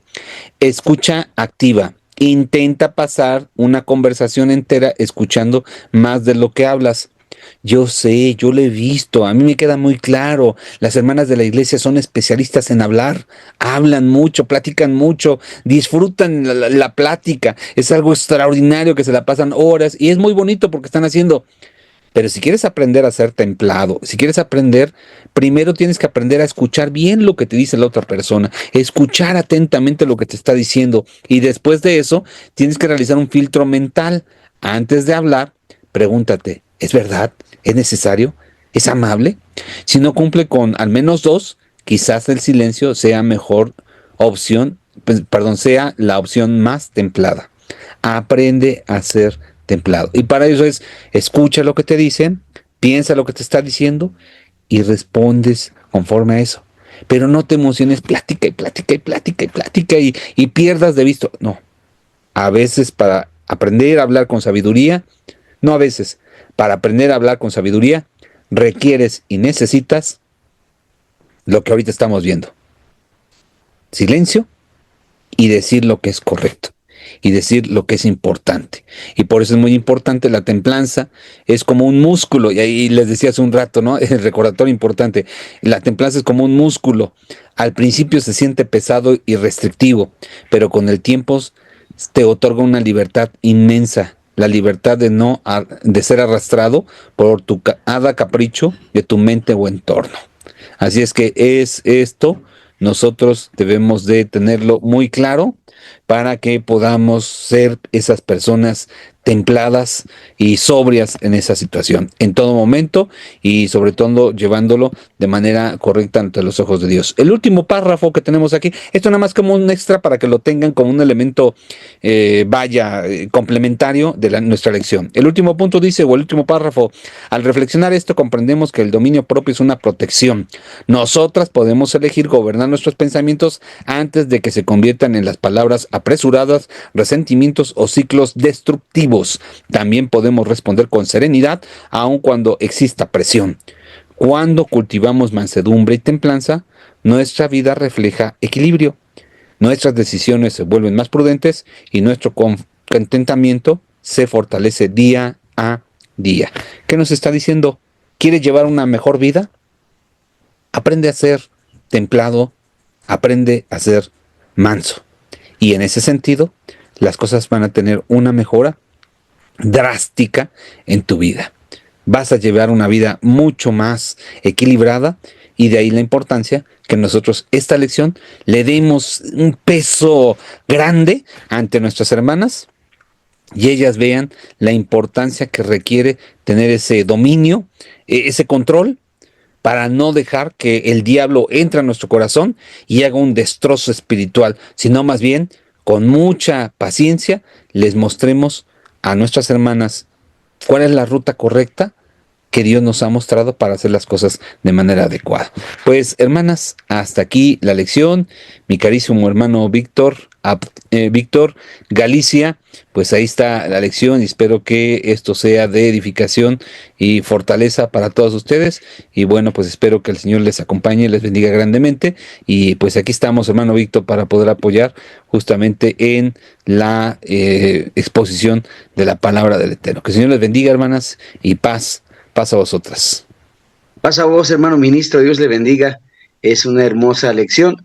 S2: Escucha activa. Intenta pasar una conversación entera escuchando más de lo que hablas. Yo sé, yo lo he visto, a mí me queda muy claro. Las hermanas de la iglesia son especialistas en hablar, hablan mucho, platican mucho, disfrutan la plática. Es algo extraordinario que se la pasan horas y es muy bonito porque están haciendo. Pero si quieres aprender a ser templado, si quieres aprender, primero tienes que aprender a escuchar bien lo que te dice la otra persona, escuchar atentamente lo que te está diciendo, y después de eso tienes que realizar un filtro mental. Antes de hablar, pregúntate, ¿es verdad? ¿Es necesario? ¿Es amable? Si no cumple con al menos dos, quizás el silencio sea mejor opción, perdón, sea la opción más templada. Aprende a ser templado. Y para eso es, escucha lo que te dicen, piensa lo que te está diciendo y respondes conforme a eso. Pero no te emociones, plática y plática y plática y plática y pierdas de vista. No, a veces para aprender a hablar con sabiduría, no a veces, para aprender a hablar con sabiduría, requieres y necesitas lo que ahorita estamos viendo. Silencio y decir lo que es correcto y decir lo que es importante. Y por eso es muy importante la templanza, es como un músculo, y ahí les decía hace un rato, ¿no? El recordatorio importante, la templanza es como un músculo. Al principio se siente pesado y restrictivo, pero con el tiempo te otorga una libertad inmensa, la libertad de ser arrastrado por cada capricho de tu mente o entorno. Así es que es esto, nosotros debemos de tenerlo muy claro para que podamos ser esas personas templadas y sobrias en esa situación, en todo momento, y sobre todo llevándolo de manera correcta ante los ojos de Dios. El último párrafo que tenemos aquí, esto nada más como un extra para que lo tengan como un elemento complementario de nuestra lección. El último punto dice, o el último párrafo: al reflexionar esto comprendemos que el dominio propio es una protección. Nosotras podemos elegir gobernar nuestros pensamientos antes de que se conviertan en las palabras apresuradas, resentimientos o ciclos destructivos. También podemos responder con serenidad aun cuando exista presión. Cuando cultivamos mansedumbre y templanza, nuestra vida refleja equilibrio. Nuestras decisiones se vuelven más prudentes y nuestro contentamiento se fortalece día a día. ¿Qué nos está diciendo? ¿Quieres llevar una mejor vida? Aprende a ser templado, aprende a ser manso. Y en ese sentido, las cosas van a tener una mejora drástica en tu vida. Vas a llevar una vida mucho más equilibrada, y de ahí la importancia que nosotros esta lección le demos un peso grande ante nuestras hermanas y ellas vean la importancia que requiere tener ese dominio, ese control, para no dejar que el diablo entre a nuestro corazón y haga un destrozo espiritual, sino más bien con mucha paciencia les mostremos a nuestras hermanas cuál es la ruta correcta que Dios nos ha mostrado para hacer las cosas de manera adecuada. Pues, hermanas, hasta aquí la lección. Mi carísimo hermano Víctor Galicia, pues ahí está la lección y espero que esto sea de edificación y fortaleza para todos ustedes. Y bueno, pues espero que el Señor les acompañe y les bendiga grandemente. Y pues aquí estamos, hermano Víctor, para poder apoyar justamente en la exposición de la palabra del Eterno. Que el Señor les bendiga, hermanas, y paz a vosotras.
S1: Paz a vos, hermano ministro, Dios le bendiga. Es una hermosa lección.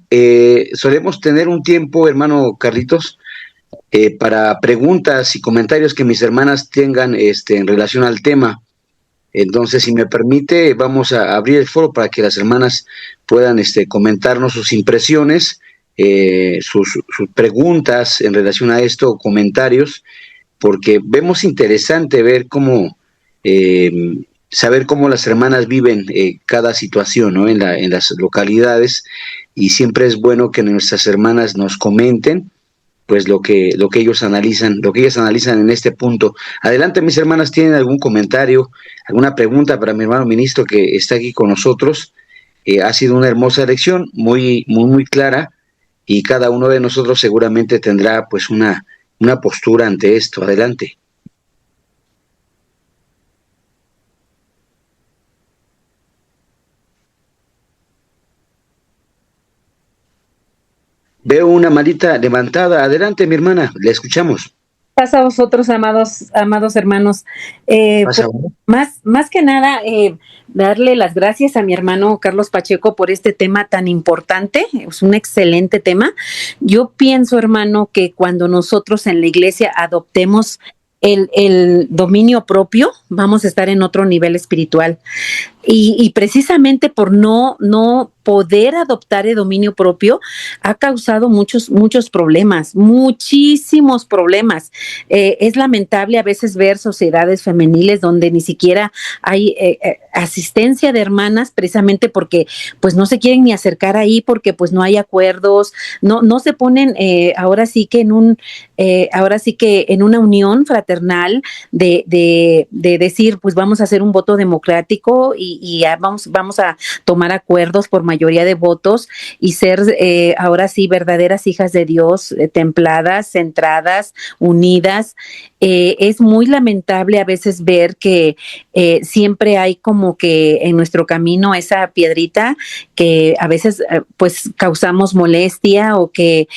S1: Solemos tener un tiempo, hermano Carlitos, para preguntas y comentarios que mis hermanas tengan en relación al tema. Entonces, si me permite, vamos a abrir el foro para que las hermanas puedan comentarnos sus impresiones, sus preguntas en relación a esto, comentarios, porque vemos interesante ver cómo, saber cómo las hermanas viven cada situación, ¿no? En las localidades, y siempre es bueno que nuestras hermanas nos comenten pues lo que ellos analizan, lo que ellas analizan en este punto. Adelante, mis hermanas, ¿tienen algún comentario, alguna pregunta para mi hermano ministro que está aquí con nosotros? Ha sido una hermosa lección, muy clara, y cada uno de nosotros seguramente tendrá pues una postura ante esto. Adelante. Veo una manita levantada. Adelante, mi hermana, le escuchamos.
S4: Pasa a vosotros, amados hermanos. Pues, más que nada, darle las gracias a mi hermano Carlos Pacheco por este tema tan importante. Es un excelente tema. Yo pienso, hermano, que cuando nosotros en la iglesia adoptemos el dominio propio, vamos a estar en otro nivel espiritual. Y precisamente por no poder adoptar el dominio propio, ha causado muchos problemas, muchísimos problemas. Es lamentable a veces ver sociedades femeniles donde ni siquiera hay asistencia de hermanas, precisamente porque pues no se quieren ni acercar ahí, porque pues no hay acuerdos, no se ponen ahora sí que en una unión fraternal de decir, pues vamos a hacer un voto democrático y vamos a tomar acuerdos por mayoría de votos y ser ahora sí verdaderas hijas de Dios, templadas, centradas, unidas. Es muy lamentable a veces ver que siempre hay como que en nuestro camino esa piedrita que a veces pues causamos molestia o que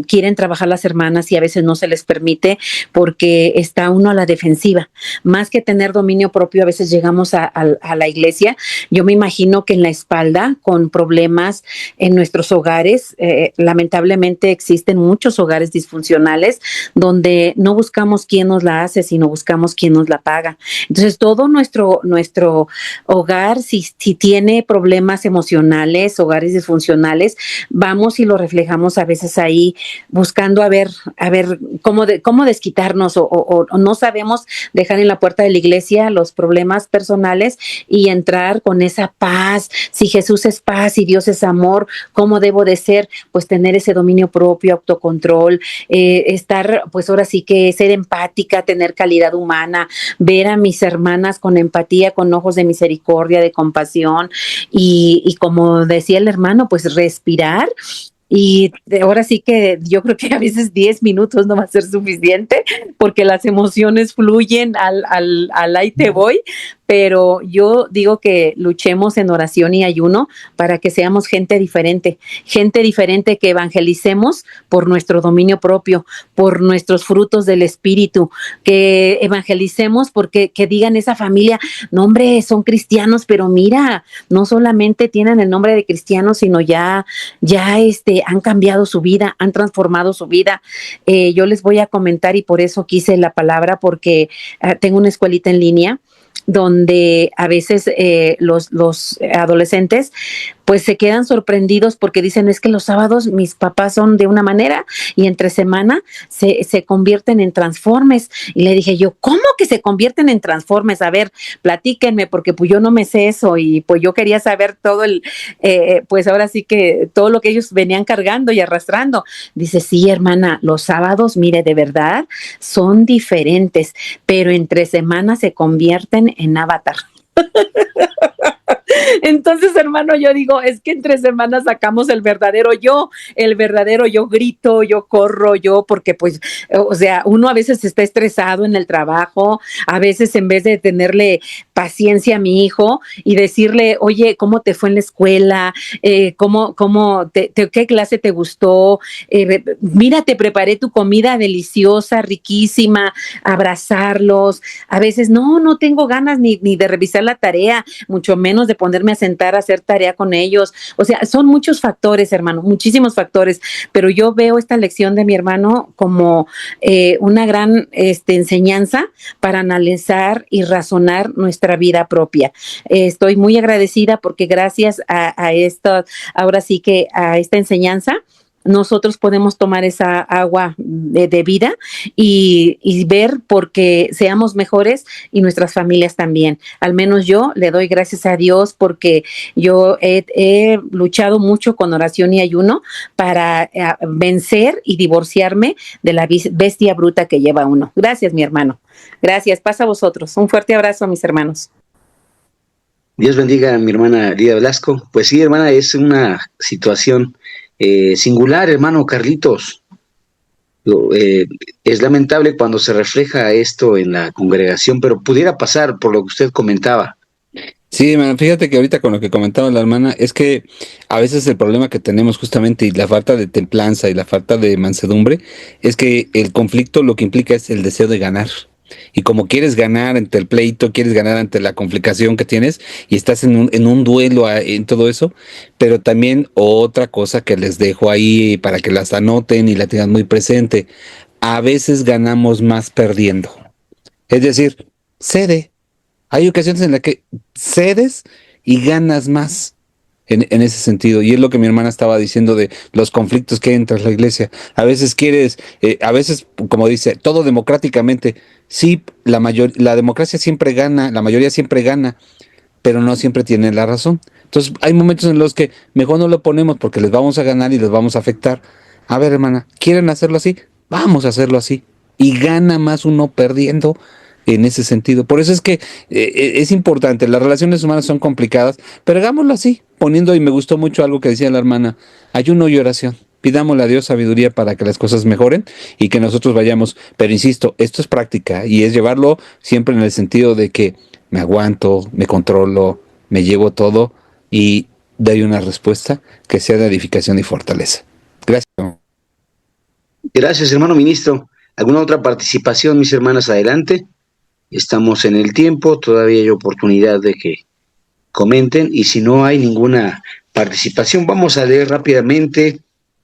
S4: quieren trabajar las hermanas y a veces no se les permite porque está uno a la defensiva. Más que tener dominio propio, a veces llegamos a la iglesia. Yo me imagino que en la espalda, con problemas en nuestros hogares, lamentablemente existen muchos hogares disfuncionales donde no buscamos quién nos la hace, sino buscamos quién nos la paga. Entonces, todo nuestro hogar, si tiene problemas emocionales, hogares disfuncionales, vamos y lo reflejamos a veces ahí, buscando a ver cómo desquitarnos o no sabemos dejar en la puerta de la iglesia los problemas personales y entrar con esa paz. Si Jesús es paz y Dios es amor, ¿cómo debo de ser? Pues tener ese dominio propio, autocontrol, estar, pues ahora sí que ser empática, tener calidad humana, ver a mis hermanas con empatía, con ojos de misericordia, de compasión y como decía el hermano, pues respirar. Y ahora sí que yo creo que a veces 10 minutos no va a ser suficiente porque las emociones fluyen al ahí te voy, pero yo digo que luchemos en oración y ayuno para que seamos gente diferente que evangelicemos por nuestro dominio propio, por nuestros frutos del Espíritu, que evangelicemos porque que digan esa familia, no hombre, son cristianos, pero mira, no solamente tienen el nombre de cristianos, sino ya han cambiado su vida, han transformado su vida. Yo les voy a comentar y por eso quise la palabra porque tengo una escuelita en línea donde a veces los adolescentes pues se quedan sorprendidos porque dicen, es que los sábados mis papás son de una manera y entre semana se convierten en transformes. Y le dije yo, ¿cómo que se convierten en transformes? A ver, platíquenme, porque pues yo no me sé eso y pues yo quería saber todo pues ahora sí que todo lo que ellos venían cargando y arrastrando. Dice, sí, hermana, los sábados, mire, de verdad, son diferentes, pero entre semanas se convierten en avatar. Entonces, hermano, yo digo, es que entre semanas sacamos el verdadero yo grito, yo corro, porque pues, o sea, uno a veces está estresado en el trabajo, a veces en vez de tenerle paciencia a mi hijo y decirle, oye, ¿cómo te fue en la escuela? ¿Qué clase te gustó? Mira, te preparé tu comida deliciosa, riquísima, abrazarlos. A veces, no tengo ganas ni de revisar la tarea, mucho menos de ponerme a sentar a hacer tarea con ellos. O sea, son muchos factores, hermano, muchísimos factores, pero yo veo esta lección de mi hermano como una gran enseñanza para analizar y razonar nuestra vida propia. Estoy muy agradecida porque gracias a esto, ahora sí que a esta enseñanza, nosotros podemos tomar esa agua de vida y ver porque seamos mejores y nuestras familias también. Al menos yo le doy gracias a Dios porque yo he luchado mucho con oración y ayuno para vencer y divorciarme de la bestia bruta que lleva uno. Gracias, mi hermano. Gracias. Pasa a vosotros. Un fuerte abrazo a mis hermanos.
S1: Dios bendiga a mi hermana Lidia Velasco. Pues sí, hermana, es una situación singular, hermano Carlitos. Es lamentable cuando se refleja esto en la congregación, pero pudiera pasar por lo que usted comentaba.
S2: Sí, fíjate que ahorita con lo que comentaba la hermana, es que a veces el problema que tenemos justamente y la falta de templanza y la falta de mansedumbre, es que el conflicto lo que implica es el deseo de ganar. Y como quieres ganar ante el pleito, quieres ganar ante la complicación que tienes y estás en un duelo en todo eso, pero también otra cosa que les dejo ahí para que las anoten y la tengan muy presente. a veces ganamos más perdiendo. Es decir, cede. Hay ocasiones en las que cedes y ganas más en ese sentido. Y es lo que mi hermana estaba diciendo de los conflictos que hay entre la iglesia. A veces quieres, a veces, como dice, todo democráticamente. Sí, la democracia siempre gana, la mayoría siempre gana, pero no siempre tiene la razón. Entonces hay momentos en los que mejor no lo ponemos porque les vamos a ganar y les vamos a afectar. A ver, hermana, ¿quieren hacerlo así? Vamos a hacerlo así. Y gana más uno perdiendo en ese sentido. Por eso es que es importante. Las relaciones humanas son complicadas, pero hagámoslo así, poniendo, y me gustó mucho algo que decía la hermana, ayuno y oración. Pidámosle a Dios sabiduría para que las cosas mejoren y que nosotros vayamos. Pero insisto, esto es práctica y es llevarlo siempre en el sentido de que me aguanto, me controlo, me llevo todo y doy una respuesta que sea de edificación y fortaleza. Gracias.
S1: Gracias, hermano ministro. ¿Alguna otra participación, mis hermanas? Adelante. Estamos en el tiempo, todavía hay oportunidad de que comenten, y si no hay ninguna participación, vamos a leer rápidamente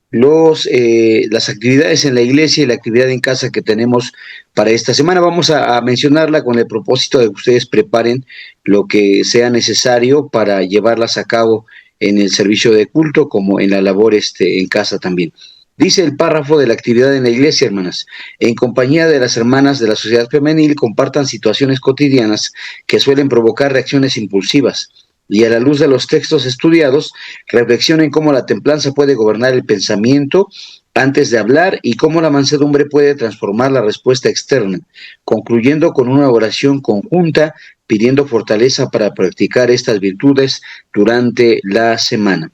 S1: las actividades en la iglesia y la actividad en casa que tenemos para esta semana. Vamos a mencionarla con el propósito de que ustedes preparen lo que sea necesario para llevarlas a cabo en el servicio de culto, como en la labor en casa también. Dice el párrafo de la actividad en la iglesia, hermanas: en compañía de las hermanas de la sociedad femenil, compartan situaciones cotidianas que suelen provocar reacciones impulsivas, y a la luz de los textos estudiados, reflexionen cómo la templanza puede gobernar el pensamiento antes de hablar y cómo la mansedumbre puede transformar la respuesta externa, concluyendo con una oración conjunta pidiendo fortaleza para practicar estas virtudes durante la semana.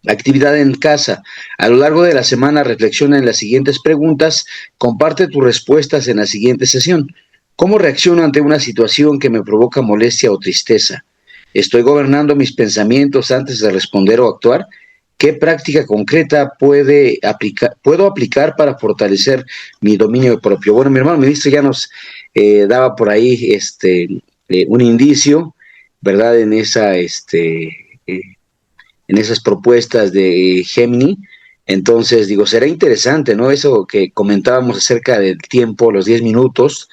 S1: Actividad en casa. A lo largo de la semana reflexiona en las siguientes preguntas, comparte tus respuestas en la siguiente sesión. ¿Cómo reacciono ante una situación que me provoca molestia o tristeza? ¿Estoy gobernando mis pensamientos antes de responder o actuar? ¿Qué práctica concreta puedo aplicar para fortalecer mi dominio propio? Bueno, mi hermano ministro ya nos daba por ahí un indicio, ¿verdad? En esas propuestas de Gemini. Entonces, será interesante, ¿no? Eso que comentábamos acerca del tiempo, los 10 minutos,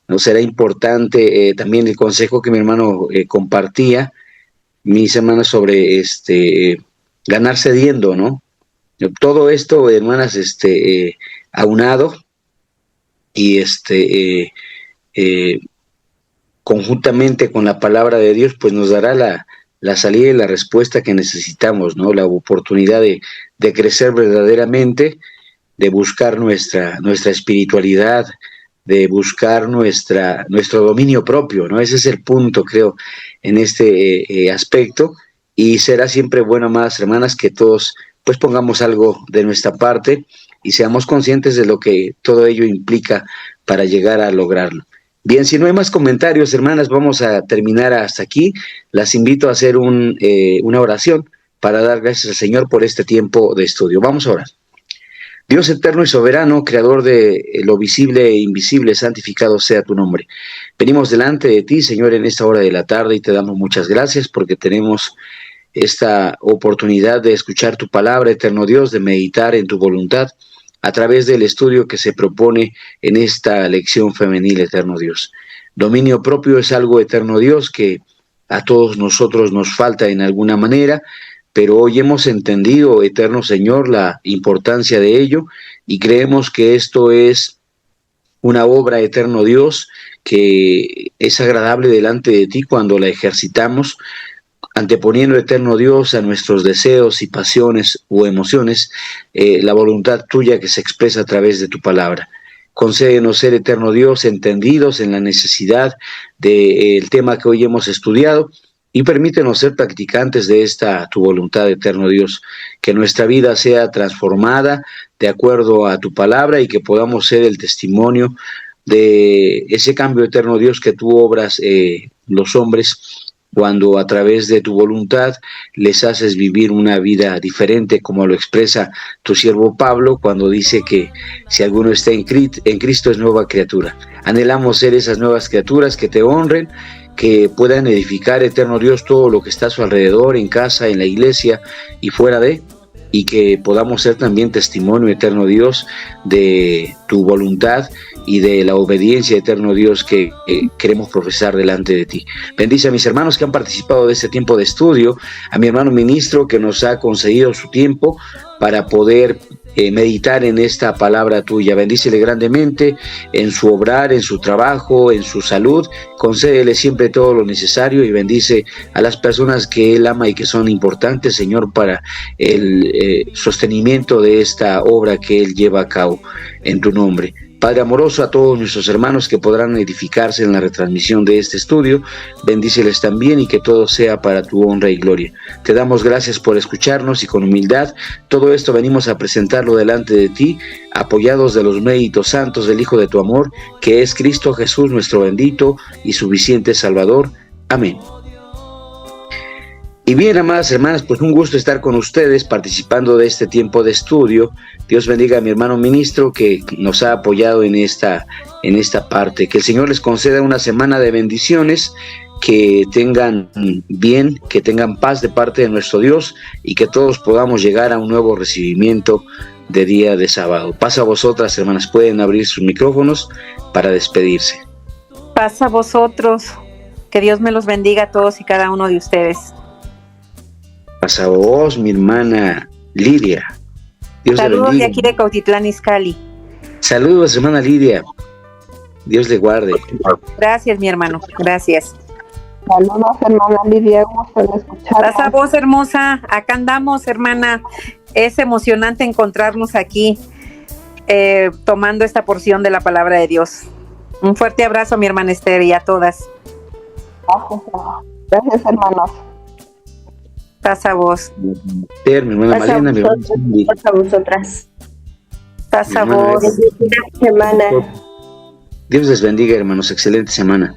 S1: ¿no? Será importante también el consejo que mi hermano compartía, mis hermanas, sobre ganar cediendo, ¿no? Todo esto, hermanas, aunado y conjuntamente con la palabra de Dios, pues nos dará la salida y la respuesta que necesitamos, ¿no? La oportunidad de crecer verdaderamente, de buscar nuestra espiritualidad, de buscar nuestro dominio propio, ¿no? Ese es el punto, creo, en este aspecto, y será siempre bueno, amadas hermanas, que todos pues pongamos algo de nuestra parte y seamos conscientes de lo que todo ello implica para llegar a lograrlo. Bien, si no hay más comentarios, hermanas, vamos a terminar hasta aquí. Las invito a hacer una oración para dar gracias al Señor por este tiempo de estudio. Vamos a orar. Dios eterno y soberano, creador de lo visible e invisible, santificado sea tu nombre. Venimos delante de ti, Señor, en esta hora de la tarde, y te damos muchas gracias porque tenemos esta oportunidad de escuchar tu palabra, eterno Dios, de meditar en tu voluntad a través del estudio que se propone en esta lección femenil, eterno Dios. Dominio propio es algo, eterno Dios, que a todos nosotros nos falta en alguna manera, pero hoy hemos entendido, eterno Señor, la importancia de ello, y creemos que esto es una obra, eterno Dios, que es agradable delante de ti cuando la ejercitamos, anteponiendo, eterno Dios, a nuestros deseos y pasiones o emociones, la voluntad tuya que se expresa a través de tu palabra. Concédenos ser, eterno Dios, entendidos en la necesidad del tema que hoy hemos estudiado, y permítenos ser practicantes de esta tu voluntad, eterno Dios, que nuestra vida sea transformada de acuerdo a tu palabra y que podamos ser el testimonio de ese cambio, eterno Dios, que tú obras los hombres cuando a través de tu voluntad les haces vivir una vida diferente, como lo expresa tu siervo Pablo cuando dice que si alguno está en Cristo es nueva criatura. Anhelamos ser esas nuevas criaturas que te honren, que puedan edificar, eterno Dios, todo lo que está a su alrededor, en casa, en la iglesia y fuera de, y que podamos ser también testimonio, eterno Dios, de tu voluntad y de la obediencia, eterno Dios, que queremos profesar delante de ti. Bendice a mis hermanos que han participado de este tiempo de estudio, a mi hermano ministro que nos ha concedido su tiempo para poder meditar en esta palabra tuya. Bendícele grandemente en su obrar, en su trabajo, en su salud. Concédele siempre todo lo necesario y bendice a las personas que él ama y que son importantes, Señor, para el sostenimiento de esta obra que él lleva a cabo en tu nombre. Padre amoroso, a todos nuestros hermanos que podrán edificarse en la retransmisión de este estudio, bendíceles también y que todo sea para tu honra y gloria. Te damos gracias por escucharnos y con humildad todo esto venimos a presentarlo delante de ti, apoyados de los méritos santos del Hijo de tu amor, que es Cristo Jesús, nuestro bendito y suficiente Salvador. Amén. Y bien, amadas hermanas, pues un gusto estar con ustedes participando de este tiempo de estudio. Dios bendiga a mi hermano ministro que nos ha apoyado en esta parte. Que el Señor les conceda una semana de bendiciones, que tengan bien, que tengan paz de parte de nuestro Dios y que todos podamos llegar a un nuevo recibimiento de día de sábado. Paz a vosotras, hermanas, pueden abrir sus micrófonos para despedirse.
S4: Paz a vosotros, que Dios me los bendiga a todos y cada uno de ustedes.
S1: Paz a vos, mi hermana Lidia. Dios
S4: saludos de aquí de Cautitlán, Izcalli.
S1: Saludos, hermana Lidia. Dios le guarde.
S4: Gracias, mi hermano. Gracias.
S3: Saludos, hermana Lidia. Gusto de escuchar.
S4: Paz a vos, hermosa. Acá andamos, hermana. Es emocionante encontrarnos aquí tomando esta porción de la palabra de Dios. Un fuerte abrazo a mi hermana Esther y a todas.
S3: Gracias, hermanos.
S4: Paz a vos.
S1: Mi hermana Malena, mi hermana Cindy.
S5: Paz a vosotras.
S4: Paz a vos.
S5: Semana.
S1: Dios les bendiga, hermanos. Excelente semana.